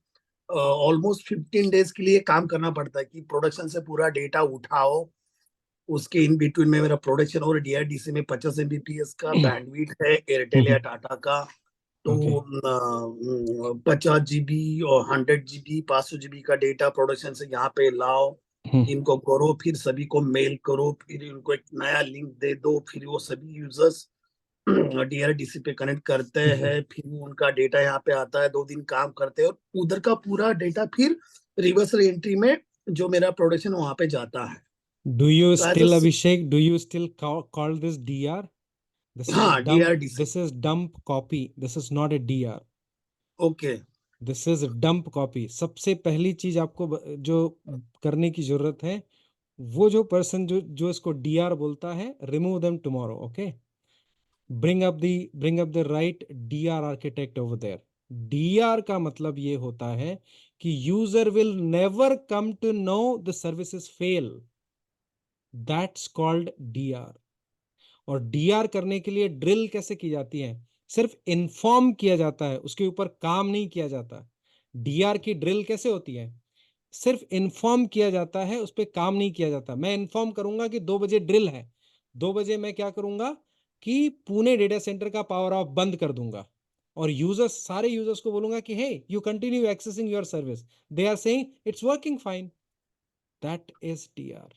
Almost 15 days के लिए काम करना पड़ता है कि प्रोडक्शन से पूरा डेटा उठाओ. उसके इन बिटवीन में मेरा प्रोडक्शन और DRDC में 50 MBPS का बैंडविड्थ है, एयरटेल या टाटा का. तो 50 GB और 100 GB 500 GB का डेटा प्रोडक्शन से यहाँ पे लाओ, इनको करो, फिर सभी को मेल करो, फिर इनको एक नया लिंक दे दो, फिर वो सभी यूजर्स DRDC पे कनेक्ट करते हैं, फिर उनका डेटा यहाँ पे आता है, 2 दिन काम करते हैं, और उधर का पूरा डेटा फिर रिवर्स एंट्री में जो मेरा प्रोडक्शन वहां पे जाता है. Do you So still, Abhishek, do you still call this DR? This is हाँ, dump, DRDC. this is dump copy. This is not a DR. Okay. This is dump copy. सबसे पहली चीज आपको जो करने की जरूरत है, वो जो पर्सन जो इसको DR बोलता है, remove them tomorrow. Okay? Bring up the right DR architect over there. DR का मतलब ये होता है कि user will never come to know the services fail. That's called DR. और DR करने के लिए ड्रिल कैसे की जाती है? सिर्फ इन्फॉर्म किया जाता है, उसके ऊपर काम नहीं किया जाता. DR की ड्रिल कैसे होती है? सिर्फ इन्फॉर्म किया जाता है, उस पर काम नहीं किया जाता. मैं इन्फॉर्म करूंगा कि 2 बजे ड्रिल है, 2 बजे मैं क्या करूंगा कि पुणे डेटा सेंटर का पावर ऑफ बंद कर दूंगा, और यूजर्स, सारे यूजर्स को बोलूंगा कि hey, you continue accessing your service. They are saying it's working fine. That is DR.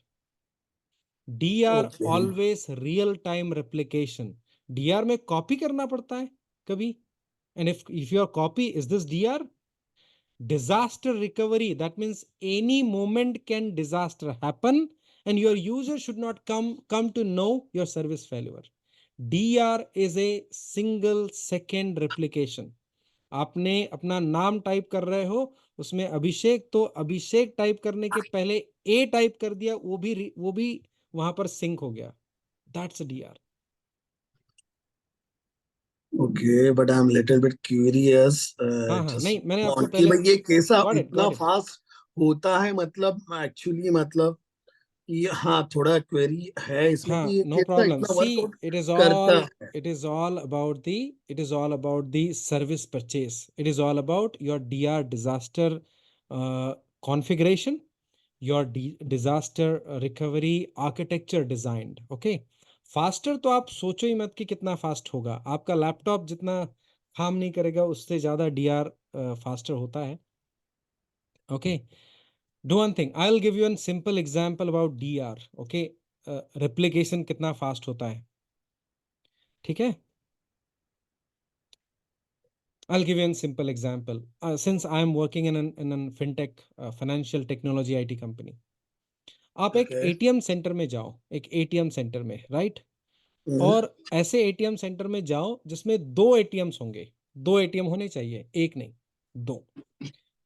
DR always real time replication. DR में कॉपी करना पड़ता है कभी, and if your copy is this DR. Disaster recovery, that means any moment can disaster happen and your user should not come to know your service failure. DR is a single second replication. आपने अपना नाम type कर रहे हो, उसमें अभिषेक, तो अभिषेक type करने के पहले A टाइप कर दिया, वो भी वहां पर सिंक हो गया. That's a DR. Okay, but I'm little bit curious. हाँ, नहीं, मैंने आपको कि पहले भाई ये कैसा got it. इतना फास्ट होता है, मतलब एक्चुअली, मतलब कि हाँ, थोड़ा क्वेरी है इसमें हाँ, कि ये no कैसा problem. इतना See, वर्कआउट it is करता all है. it is all about the service purchase. It is all about your DR disaster configuration, your disaster recovery architecture designed. Okay, faster तो आप सोचो ही मत कि कितना फास्ट होगा. आपका लैपटॉप जितना काम नहीं करेगा, उससे ज्यादा DR फास्टर होता है. Okay, do one thing. I'll give you a simple example about DR. Okay, replication कितना फास्ट होता है, ठीक है? I'll give you a simple example. Since I am working in a fintech financial technology IT company. आप एक ATM centre में जाओ, एक ATM सेंटर में, राइट? और ऐसे ATM सेंटर में जाओ जिसमें 2 ATMs होंगे. 2 ATM होने चाहिए, एक नहीं, 2.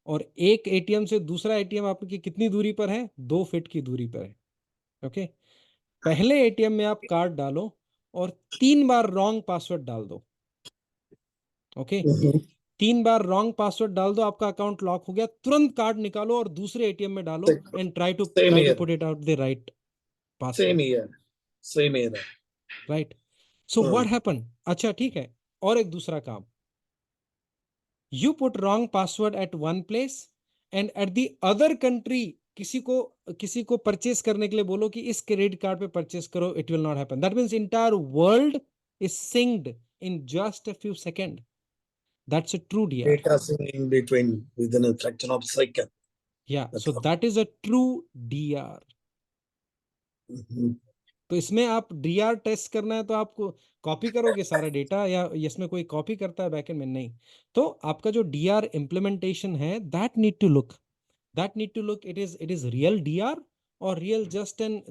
और एक ATM से दूसरा ATM आपकी कितनी दूरी पर है? 2 फीट की दूरी पर है. ओके, पहले ATM में आप कार्ड डालो और 3 बार रॉन्ग पासवर्ड डाल दो. ओके, 3 बार रॉन्ग पासवर्ड डाल दो, आपका अकाउंट लॉक हो गया. तुरंत कार्ड निकालो और दूसरे ATM में डालो and try to put it out the right password. Same year. Right, so what happen? अच्छा, ठीक है. और एक दूसरा काम, you put wrong password at one place and at the other country किसी को परचेस करने के लिए बोलो कि इस क्रेडिट कार्ड पे परचेस करो. It will not happen. That means entire world is synced in just a few second. That's a true DR. Data sync in between within a fraction of a second. Yeah, so that is a true DR. तो इसमें आप DR test करना है तो आपको copy करोगे सारा data, या इसमें कोई कॉपी करता है बैकएंड में? नहीं. तो आपका जो DR इम्प्लीमेंटेशन है, that need to look, it is real DR or real just an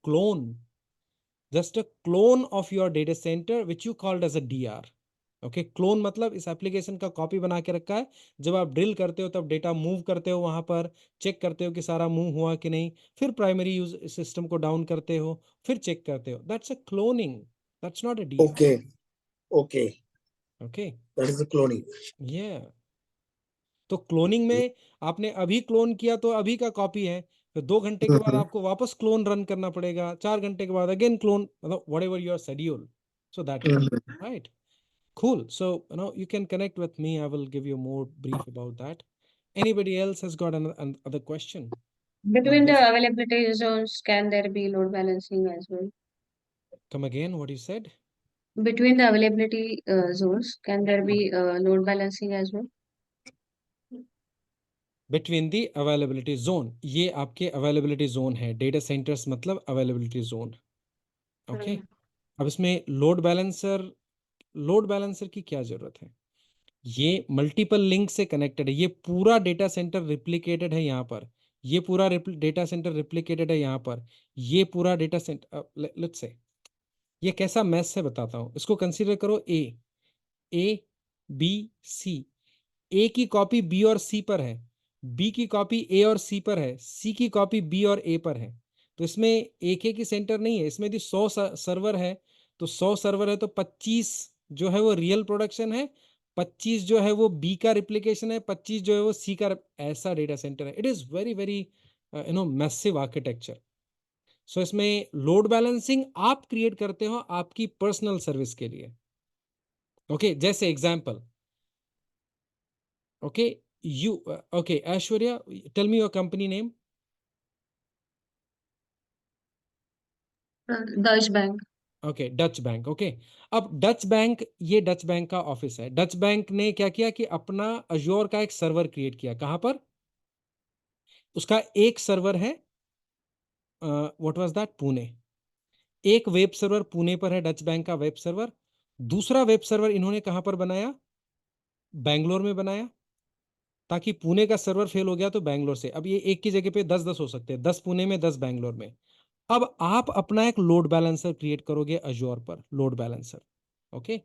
clone, just a clone of your data center which you called as a DR. Okay, clone मतलब इस application का copy बना के रखा है। जब आप ड्रिल करते हो तब डेटा मूव करते हो, वहां पर चेक करते हो कि सारा मूव हुआ कि नहीं, फिर प्राइमरी यूज सिस्टम को डाउन करते हो, फिर चेक करते हो। That's a cloning, that's not a DR. Okay, okay, okay, that is the cloning. ये तो क्लोनिंग में आपने अभी क्लोन किया तो अभी का कॉपी है, फिर 2 घंटे के बाद Mhm, आपको वापस क्लोन रन करना पड़ेगा, 4 घंटे के बाद अगेन क्लोन, मतलब what ever your schedule, so that way, mhm. Right? Cool. So, you can connect with me. I will give you more brief about that. Anybody else has got another question on Between the this? availability zones, can there be load balancing as well? Come again, what you said? Between the availability zones, can there be load balancing as well? Between the availability zone, ये आपके availability zone है, data centers मतलब availability zone. Okay. अब इसमें load balancer की क्या जरूरत है? ये मल्टीपल लिंक से कनेक्टेड है, ये पूरा डेटा सेंटर रिप्लिकेटेड है यहाँ पर, ये पूरा डेटा सेंटर रिप्लिकेटेड है यहाँ पर, ये पूरा डेटा सेंटर, लेट्स से ये कैसा मैस है बताता हूँ। इसको कंसीडर करो ए बी सी, ए की कॉपी बी और सी पर है, बी की कॉपी ए और सी पर है, सी की कॉपी बी और ए पर है। तो इसमें एक ही सेंटर नहीं है, इसमें यदि 100 सर्वर है तो 100 सर्वर है तो 25 जो है वो रियल प्रोडक्शन है, 25 जो है वो बी का रिप्लिकेशन है, 25 जो है वो सी का, ऐसा डेटा सेंटर है। It is very very massive architecture. So इसमें लोड बैलेंसिंग आप क्रिएट करते हो आपकी पर्सनल सर्विस के लिए। ओके, जैसे example, okay you, okay Aishwarya, tell me your company name. Deutsche Bank. Okay, Deutsche Bank. Okay, अब डच बैंक, ये डच बैंक का ऑफिस है। डच बैंक ने क्या किया कि अपना अज्योर का एक सर्वर क्रिएट किया। कहां पर? उसका एक सर्वर है, व्हाट वाज दैट, पुणे। एक वेब सर्वर पुणे पर है, डच बैंक का वेब सर्वर। दूसरा वेब सर्वर इन्होंने कहां पर बनाया? बैंगलोर में बनाया, ताकि पुणे का सर्वर फेल हो गया तो बैंगलोर से, अब ये एक की जगह पे 10-10 हो सकते हैं, 10 पुणे में 10 बैंगलोर में। अब आप अपना एक लोड बैलेंसर क्रिएट करोगे अज्योर पर, लोड बैलेंसर। ओके,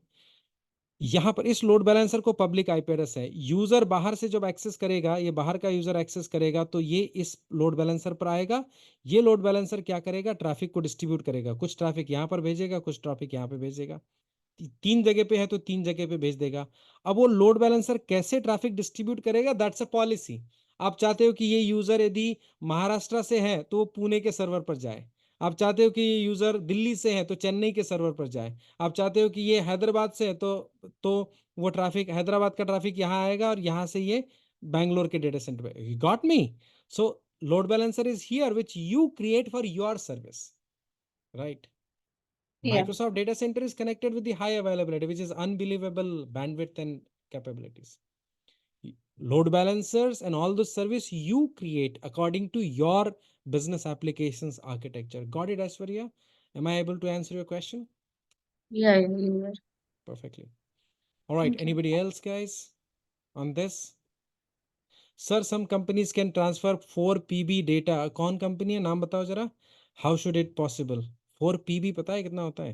यहां पर इस लोड बैलेंसर को पब्लिक आईपी एड्रेस है, यूजर बाहर से जब एक्सेस करेगा, ये बाहर का यूजर एक्सेस करेगा तो ये इस लोड बैलेंसर पर आएगा। ये लोड बैलेंसर क्या करेगा? ट्रैफिक को डिस्ट्रीब्यूट करेगा, कुछ ट्रैफिक यहां पर भेजेगा, कुछ ट्रैफिक यहां पे भेजेगा, 3 जगह पे है तो 3 जगह पे भेज देगा। अब वो लोड बैलेंसर कैसे ट्रैफिक डिस्ट्रीब्यूट करेगा? That's a policy. आप चाहते हो कि ये यूजर यदि महाराष्ट्र से है तो वो पुणे के सर्वर पर जाए, आप चाहते हो कि ये यूजर दिल्ली से है तो चेन्नई के सर्वर पर जाए, आप चाहते हो कि ये हैदराबाद से है तो वो ट्रैफिक, हैदराबाद का ट्रैफिक यहाँ आएगा और यहाँ से ये बैंगलोर के डेटा सेंटर पे। You got me? So load balancer is here which you create for your service, right? Yeah. Microsoft Data Center is connected with the high availability, which is unbelievable bandwidth and capabilities. Load balancers and all the service you create according to your business applications architecture. Got it, Aishwarya? Am I able to answer your question? Yeah, you were. Perfectly. All right. Okay. Anybody else, guys, on this? Sir, some companies can transfer 4 PB data. कौन company है, नाम बताओ जरा। How should it possible? 4 PB पता है कितना होता है?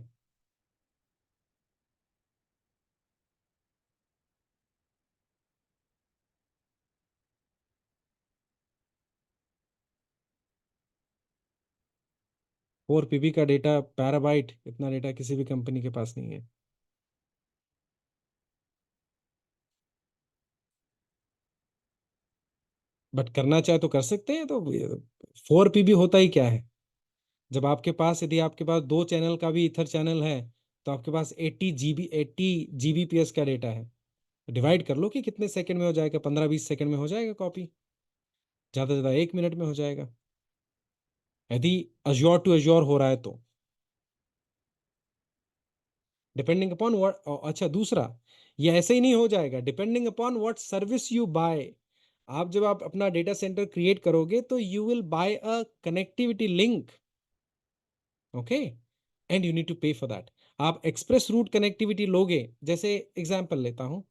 फोर पीबी का डेटा, पैराबाइट, इतना डेटा किसी भी कंपनी के पास नहीं है। बट करना चाहे तो कर सकते हैं। तो 4 पीबी होता ही क्या है? जब आपके पास, यदि आपके पास 2 चैनल का भी ईथर चैनल है तो आपके पास 80 जीबीपीएस का डेटा है। डिवाइड कर लो कि कितने सेकंड में हो जाएगा, 15-20 सेकंड में हो जाएगा कॉपी, ज़्यादा से ज़्यादा 1 मिनट में हो जाएगा, यदि अज्योर टू अज्योर हो रहा है तो। डिपेंडिंग अपॉन व्हाट, अच्छा दूसरा, ये ऐसे ही नहीं हो जाएगा, depending upon what service you buy. आप जब आप अपना डेटा सेंटर क्रिएट करोगे तो you will buy a connectivity link, okay, and you need to pay for that. आप एक्सप्रेस रूट कनेक्टिविटी लोगे, जैसे एग्जांपल लेता हूं,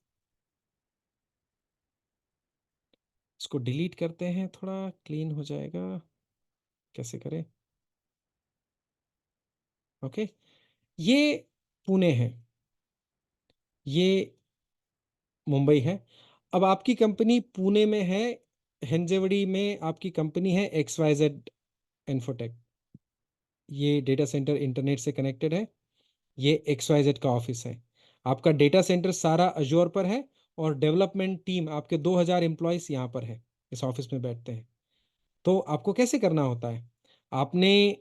इसको डिलीट करते हैं, थोड़ा क्लीन हो जाएगा। कैसे करें? ओके, ये पुणे है, ये मुंबई है। अब आपकी कंपनी पुणे में है, हिंजवड़ी में आपकी कंपनी है XYZ इन्फोटेक। ये डेटा सेंटर इंटरनेट से कनेक्टेड है, ये XYZ का ऑफिस है। आपका डेटा सेंटर सारा अजोर पर है और डेवलपमेंट टीम आपके 2000 एम्प्लॉयज यहाँ पर है, इस ऑफिस में बैठते हैं। तो आपको कैसे करना होता है, आपने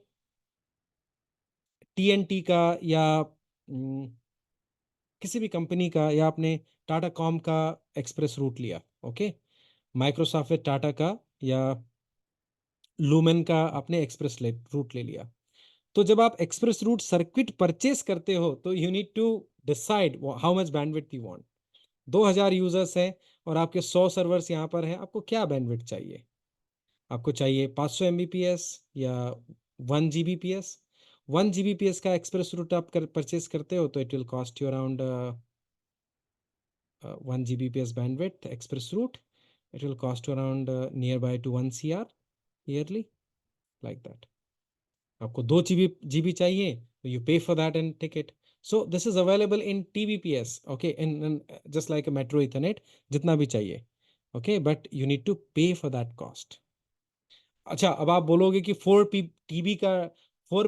TNT का या किसी भी कंपनी का, या आपने टाटा कॉम का एक्सप्रेस रूट लिया, ओके, माइक्रोसॉफ्ट टाटा का या लूमेन का आपने एक्सप्रेस रूट ले लिया। तो जब आप एक्सप्रेस रूट सर्किट परचेस करते हो तो you need to decide how much bandwidth you want. 2000 users हैं और आपके 100 सर्वर्स यहाँ पर हैं, आपको क्या बैंडविड्थ चाहिए? आपको चाहिए 500 Mbps या 1 Gbps? 1 Gbps का एक्सप्रेस रूट आप परचेस करते हो तो it will cost you around 1 Gbps bandwidth express route. It will cost you around nearby to 1 CR yearly, like that. आपको 2 GB चाहिए तो you pay for that and ticket. So this is available in TBPS, okay, in just like a metro ethernet, जितना भी चाहिए, okay, but you need to pay for that cost. अच्छा, अब आप बोलोगे कि 4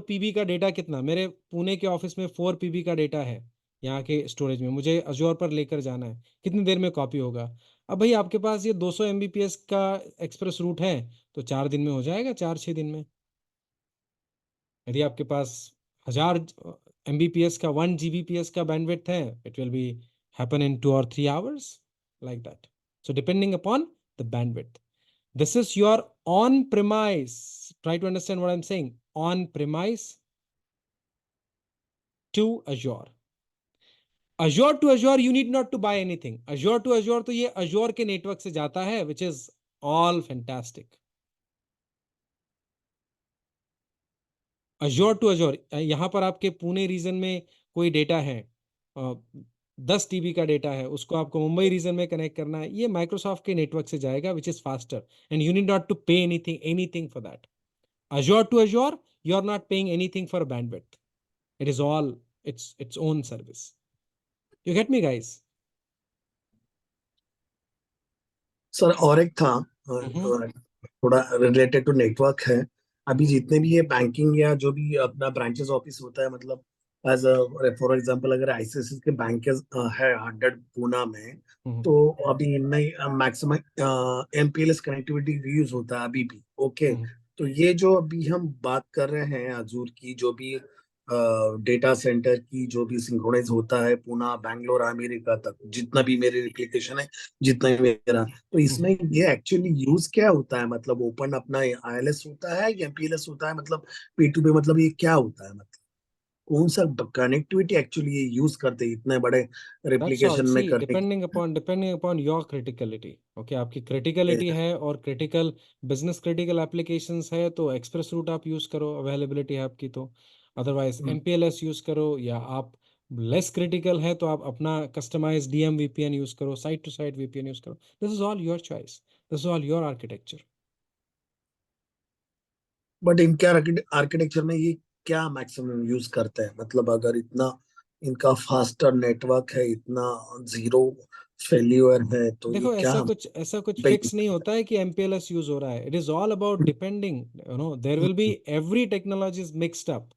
PB का डेटा कितना? मेरे पुणे के ऑफिस में 4 PB का डेटा है यहाँ के स्टोरेज में, मुझे अजोर पर लेकर जाना है, कितनी देर में कॉपी होगा? अब भाई आपके पास ये 200 Mbps का एक्सप्रेस रूट है तो 4 दिन में हो जाएगा, 4-6 दिन में। यदि आपके पास 1000 Mbps का 1 Gbps का बैंडविड्थ है, it will be happen in 2 or 3 hours, like that. So depending upon the bandwidth. This is your on-premise. Try to understand what I'm saying. On-premise to Azure. Azure to Azure, you need not to buy anything. Azure to Azure तो ये Azure के network से जाता है, which is all fantastic. Azure to Azure, यहाँ पर आपके Pune reason में कोई डेटा है, 10 TB का डेटा है, उसको आपको मुंबई रीजन में कनेक्ट करना है, ये माइक्रोसॉफ्ट के नेटवर्क से जाएगा, which is faster, and you need not to pay anything for that. Azure to Azure, you are not paying anything for bandwidth. It is all its own service. You get me, guys? Sir और एक था Mm-hmm. थोड़ा related to network है। अभी जितने भी ये banking या जो भी अपना ब्रांचेस ऑफिस होता है, मतलब एज फॉर एग्जांपल अगर आईसीआईसीआई के बैंक है 100 पूना में, Mm-hmm. तो अभी इनमें मैक्सिमम एमपीएलएस कनेक्टिविटी यूज होता है अभी भी। Okay, Mm-hmm. तो ये जो अभी हम बात कर रहे हैं अजूर की, जो भी डेटा सेंटर की जो भी सिंक्रोनाइज होता है पूना बैंगलोर अमेरिका तक, जितना भी मेरे एप्लीकेशन है, जितना भी मेरा, तो इसमें ये एक्चुअली यूज क्या होता है? मतलब ओपन अपना आईएलएस होता है या एमपीएलएस होता है? मतलब P2P, मतलब ये क्या होता है? मतलब कौन सा कनेक्टिविटी एक्चुअली ये यूज करते हैं इतने बड़े That's all. रेप्लिकेशन में See, करने depending upon your criticality. Okay, आपकी के? criticality है और critical business critical applications है तो एक्सप्रेस रूट आप यूज करो, अवेलेबिलिटी है आपकी तो। अदरवाइज MPLS यूज करो, या आप लेस क्रिटिकल है तो आप अपना कस्टमाइज DM VPN यूज करो, site to site VPN use करो। This is all your choice, this is all your architecture. But इनके आर्किटेक्चर में ये क्या मैक्सिमम यूज करते हैं? मतलब अगर इतना इनका फास्टर नेटवर्क है, इतना जीरो फेल्यूर है, तो ये देखो, क्या ऐसा कुछ पे फिक्स नहीं होता है कि MPLS यूज हो रहा है। It is all about depending, there will be every technology is mixed up.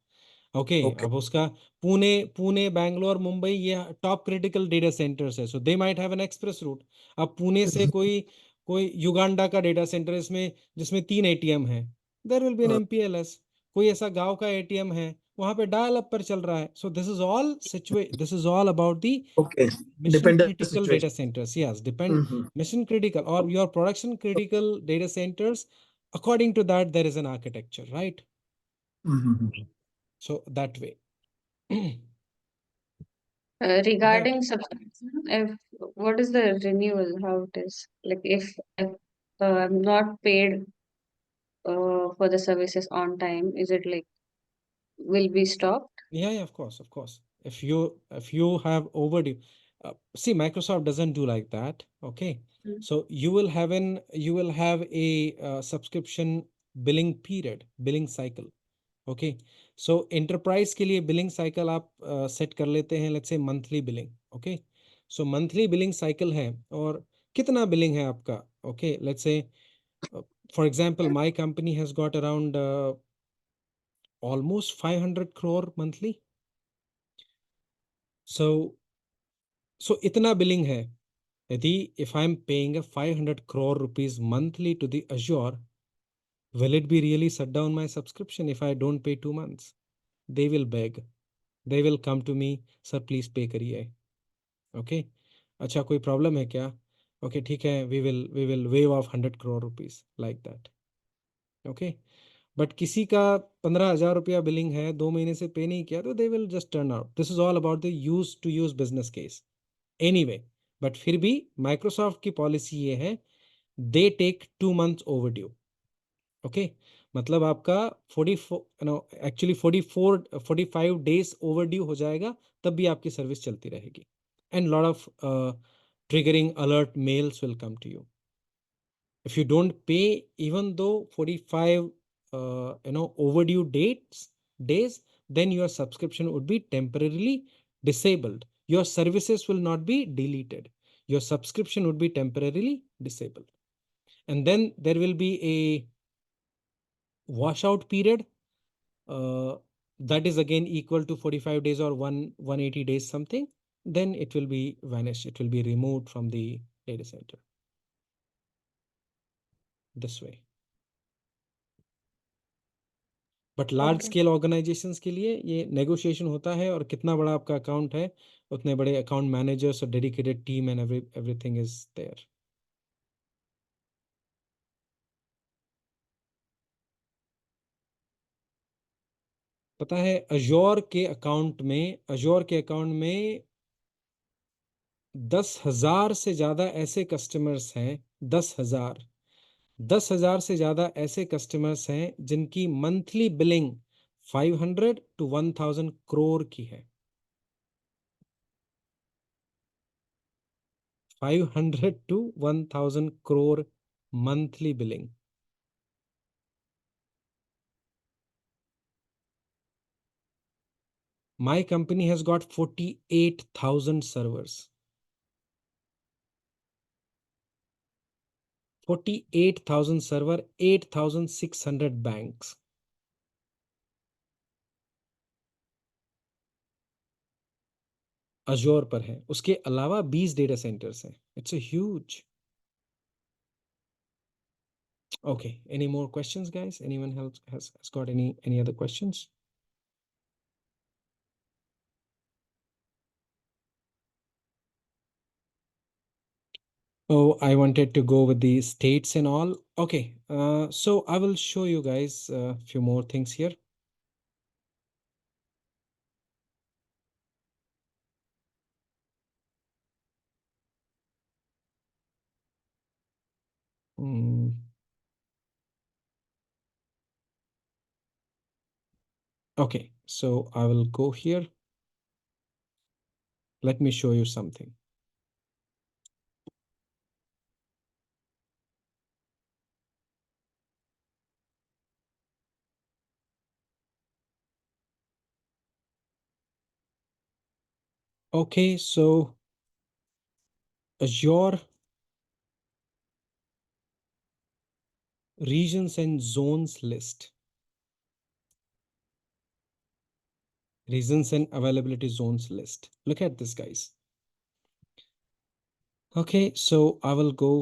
Okay, okay. अब उसका पुणे बैंगलोर मुंबई ये टॉप क्रिटिकल डेटा सेंटर्स है, so they might have an express route. अब पुणे से कोई कोई युगांडा का डेटा सेंटर इसमें जिसमें 3 ATM है, there will be an MPLS। कोई ऐसा गांव का ATM है, वहां पे डायल अप पर चल रहा है। So this is all about the okay, mission dependent critical data situation. centers. Yes, depend mission critical or your production critical data centers. According to that, there is an architecture, right? So that way. Right. Regarding subscription, if what is the renewal? How it is? Like if I'm not paid for the services on time, is it like will be stopped? Yeah, of course, of course. If you have overdue, see, Microsoft doesn't do like that. Okay, Mm. so you will have a subscription billing period, billing cycle. Okay, so enterprise के लिए billing cycle आप set कर लेते हैं, let's say monthly billing. Okay, so monthly billing cycle है, और कितना billing है आपका? Okay, let's say for example my company has got around almost 500 crore monthly. So इतना बिलिंग है। यदि if I'm paying a 500 crore rupees monthly to the Azure, will it be really shut down my subscription if I don't pay 2 months? They will beg, they will come to me, sir please pay करिए। Okay, अच्छा कोई problem है क्या? Okay ठीक है, we will waive off 100 crore rupees like that। Okay, but किसी का 15,000 रुपया बिलिंग है, 2 महीने से पे नहीं किया, तो they will just turn out. This is all about the use to use business case anyway. But फिर भी माइक्रोसॉफ्ट की पॉलिसी ये है, they take 2 months over due. Okay, मतलब आपका 44 no actually 45 days over due हो जाएगा, तब भी आपकी सर्विस चलती रहेगी। And lot of triggering alert mails will come to you. If you don't pay, even though 45 overdue days, then your subscription would be temporarily disabled. Your services will not be deleted, your subscription would be temporarily disabled. And then there will be a washout period, that is again equal to 45 days or 180 days something. Then it will be vanished, it will be removed from the data center this way. But large Okay. Scale organisations के लिए ये negotiation होता है, और कितना बड़ा आपका account है, उतने बड़े अकाउंट मैनेजर्स और dedicated team and everything is there. पता है अजोर के अकाउंट में 10,000 से ज्यादा ऐसे कस्टमर्स हैं। 10,000 से ज्यादा ऐसे कस्टमर्स हैं जिनकी मंथली बिलिंग 500 to 1,000 करोड़ की है। 500 to 1,000 crore monthly billing। My company has got 48,000 servers, 48,000 server, 8,600 banks। अजोर पर है, उसके अलावा 20 डेटा सेंटर्स हैं। It's a huge. Okay, any more questions, guys? Anyone else has got any other questions? Oh, I wanted to go with the states and all. Okay, so I will show you guys a few more things here. Hmm. Okay, so I will go here. Let me show you something. Okay, so Azure regions and zones list. Regions and availability zones list. Look at this, guys. Okay, so I will go.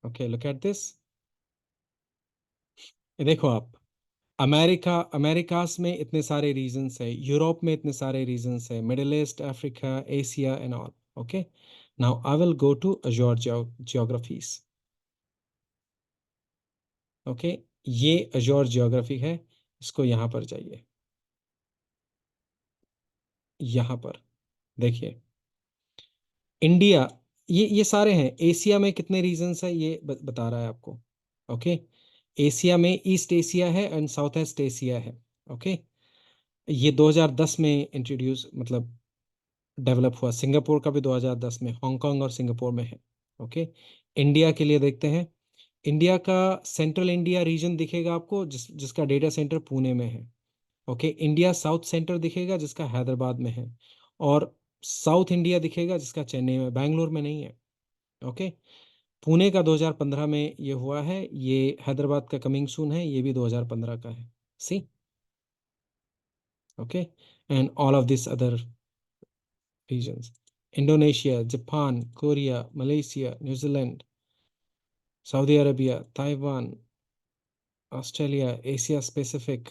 Okay, look at this. ये देखो आप, America's में इतने सारे regions है, Europe में इतने सारे रीजन्स है, Middle East, Africa, Asia and all. Okay, now I will go to Azure geographies. Okay, ये अजोर जियोग्राफी है, इसको यहाँ पर जाइए, यहाँ पर देखिए इंडिया, ये सारे हैं। एशिया में कितने रीजन्स है ये बता रहा है आपको। ओके, एशिया में ईस्ट एशिया है एंड साउथ ईस्ट एशिया है। ओके, ये 2010 में इंट्रोड्यूस मतलब डेवलप हुआ। सिंगापुर का भी 2010 में, हांगकांग और सिंगापुर में है। ओके, इंडिया के लिए देखते हैं। इंडिया का सेंट्रल इंडिया रीजन दिखेगा आपको, जिसका डेटा सेंटर पुणे में है। ओके, इंडिया साउथ सेंटर दिखेगा जिसका हैदराबाद में है, और साउथ इंडिया दिखेगा जिसका चेन्नई में, बैंगलोर में नहीं है। ओके, पुणे का 2015 में ये हुआ है, ये हैदराबाद का कमिंग सून है, ये भी 2015 का है। See, okay, and all of this other regions: Indonesia, Japan, Korea, Malaysia, New Zealand, Saudi Arabia, Taiwan, Australia, Asia specific.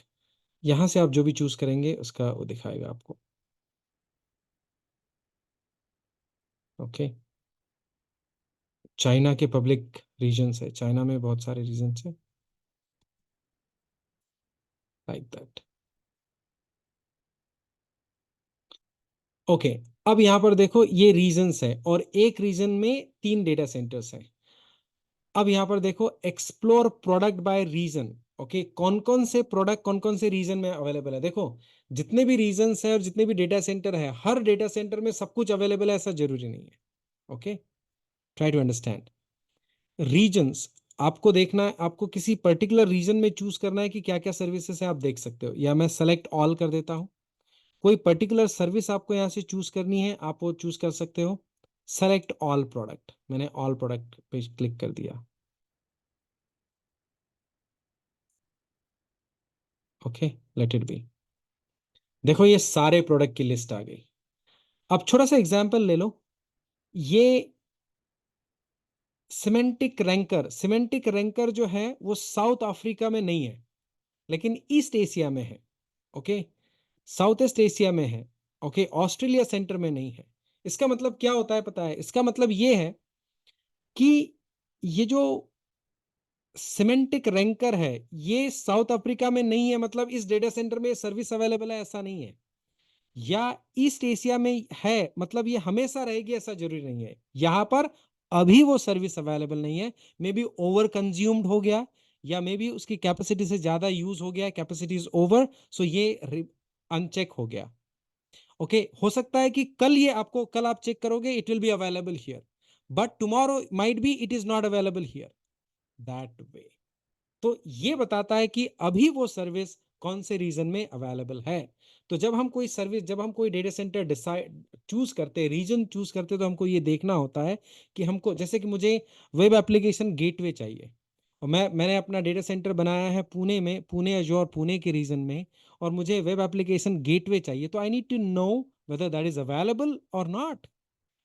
यहाँ से आप जो भी चूज करेंगे उसका वो दिखाएगा आपको। ओके, चाइना के पब्लिक रीजन्स है, चाइना में बहुत सारे रीजन्स है, लाइक दैट। ओके, अब यहाँ पर देखो ये रीजन्स है, और एक रीजन में 3 डेटा सेंटर्स हैं। अब यहाँ पर देखो, explore product by region. Okay, कौन कौन से प्रोडक्ट कौन कौन से रीजन में अवेलेबल है। देखो, जितने भी रीजन्स है और जितने भी डेटा सेंटर है, हर डेटा सेंटर में सब कुछ अवेलेबल है ऐसा जरूरी नहीं है। Okay, try to understand regions. आपको देखना है, आपको किसी पर्टिकुलर रीजन में चूज करना है कि क्या क्या सर्विसेज है, आप देख सकते हो, या मैं सेलेक्ट ऑल कर देता हूं। कोई पर्टिकुलर सर्विस आपको यहां से चूज करनी है, आप वो चूज कर सकते हो। सेलेक्ट ऑल प्रोडक्ट, मैंने ऑल प्रोडक्ट पे क्लिक कर दिया। Okay, let it be. देखो ये सारे प्रोडक्ट की लिस्ट आ गई। अब छोटा सा एग्जांपल ले लो, ये सिमेंटिक रैंकर जो है वो साउथ अफ्रीका में नहीं है, लेकिन ईस्ट एशिया में है। ओके, साउथ ईस्ट एशिया में है। ओके, ऑस्ट्रेलिया सेंटर में नहीं है। इसका मतलब क्या होता है पता है? इसका मतलब ये है कि ये जो सिमेंटिक रैंकर है ये साउथ अफ्रीका में नहीं है, मतलब इस डेटा सेंटर में सर्विस अवेलेबल है ऐसा नहीं है। या ईस्ट एशिया में है, मतलब ये हमेशा रहेगी ऐसा जरूरी नहीं है। यहां पर अभी वो सर्विस अवेलेबल नहीं है, मे बी ओवर कंज्यूम्ड हो गया, या मे बी उसकी कैपेसिटी से ज्यादा यूज हो गया, कैपेसिटी इज ओवर, सो ये अनचेक हो गया। ओके, हो सकता है कि कल आप चेक करोगे it will be available here, but tomorrow might be it is not available here, that way. तो ये बताता है कि अभी वो सर्विस कौन से रीजन में अवेलेबल है। तो जब हम कोई डेटा सेंटर डिसाइड चूज करते हैं, रीजन चूज करते हैं, तो हमको ये देखना होता है कि हमको, जैसे कि मुझे वेब एप्लीकेशन गेटवे चाहिए, और मैंने अपना डेटा सेंटर बनाया है पुणे में, पुणे अजोर पुणे के रीजन में, और मुझे वेब एप्लीकेशन गेटवे चाहिए, तो I need to know whether that is available और नॉट।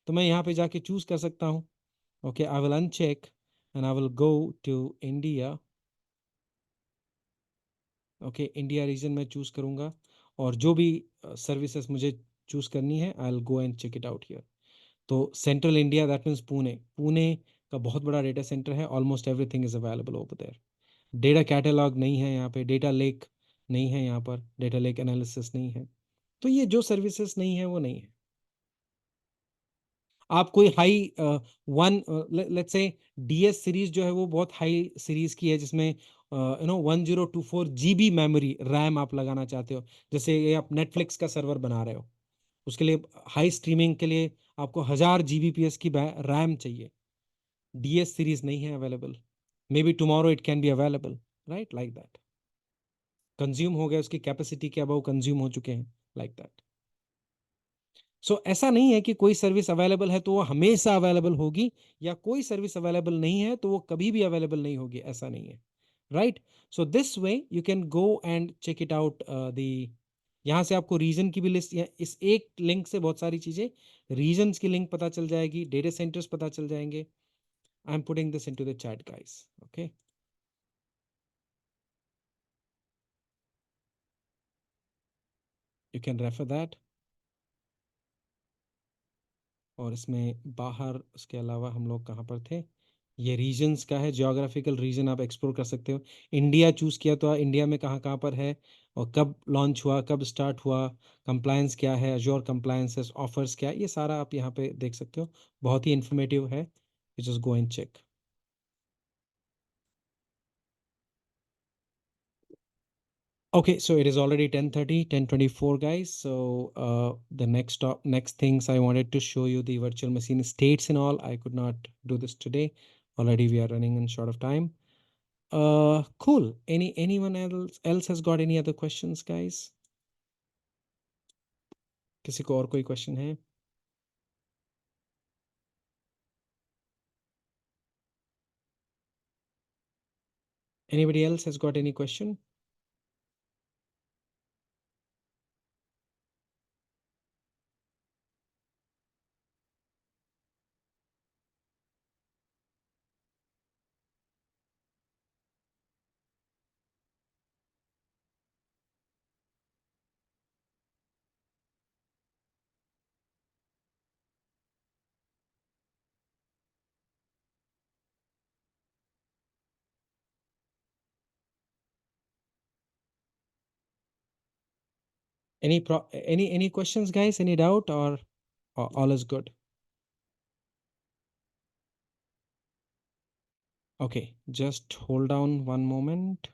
तो मैं यहाँ पे जाके चूज कर सकता हूँ। Okay, I will uncheck and I will go to India. Okay, India region में चूज करूंगा, और जो भी सर्विसेज मुझे चूज करनी है I will go and check it out here. तो central India, that means Pune. Pune का बहुत बड़ा डेटा सेंटर है, almost everything is available over there. Data catalogue नहीं है यहाँ पे, डेटा लेक नहीं है यहाँ पर, डेटा लेक एनालिसिस नहीं है। तो ये जो सर्विसेज नहीं है वो नहीं है। आप कोई high one, let's say DS series जो है वो बहुत हाई सीरीज की है, जिसमें 1024 GB मेमोरी रैम आप लगाना चाहते हो, जैसे ये आप नेटफ्लिक्स का सर्वर बना रहे हो, उसके लिए हाई स्ट्रीमिंग के लिए आपको 1000 GBps की रैम चाहिए। डीएस सीरीज नहीं है available, may be tomorrow it can be available, right, like that. Consume हो गया, उसकी कैपेसिटी के अबव कंज्यूम हो चुके हैं, लाइक दैट। सो ऐसा नहीं है कि कोई सर्विस अवेलेबल है तो वो हमेशा अवेलेबल होगी, या कोई सर्विस अवेलेबल नहीं है तो वो कभी भी अवेलेबल नहीं होगी, ऐसा नहीं है, right. So this way you can go and check it out the. यहाँ से आपको रीजन की भी लिस्ट, इस एक लिंक से बहुत सारी चीजें, रीजन्स की लिंक पता चल जाएगी, डेटा सेंटर्स पता चल जाएंगे। I am putting this into the chat guys. Okay, you can refer that. और इसमें बाहर उसके अलावा हम लोग कहाँ पर थे, ये रीजन्स का है, जियोग्राफिकल रीजन आप एक्सप्लोर कर सकते हो। इंडिया चूज किया तो इंडिया में कहाँ कहाँ पर है, और कब लॉन्च हुआ, कब स्टार्ट हुआ, कंप्लायंस क्या है, अजोर कंप्लायंसेस, ऑफर्स क्या है, ये सारा आप यहाँ पे देख सकते हो। बहुत ही इंफॉर्मेटिव है, just go and check. Okay, so it is already 10:30, 10:24, guys. So the next things I wanted to show you the virtual machine states and all. I could not do this today. Already we are running in short of time. Cool. Anyone else has got any other questions, guys? किसी को और कोई question है? Anybody else has got any question? Any questions, guys? Any doubt or all is good? Okay, just hold on one moment.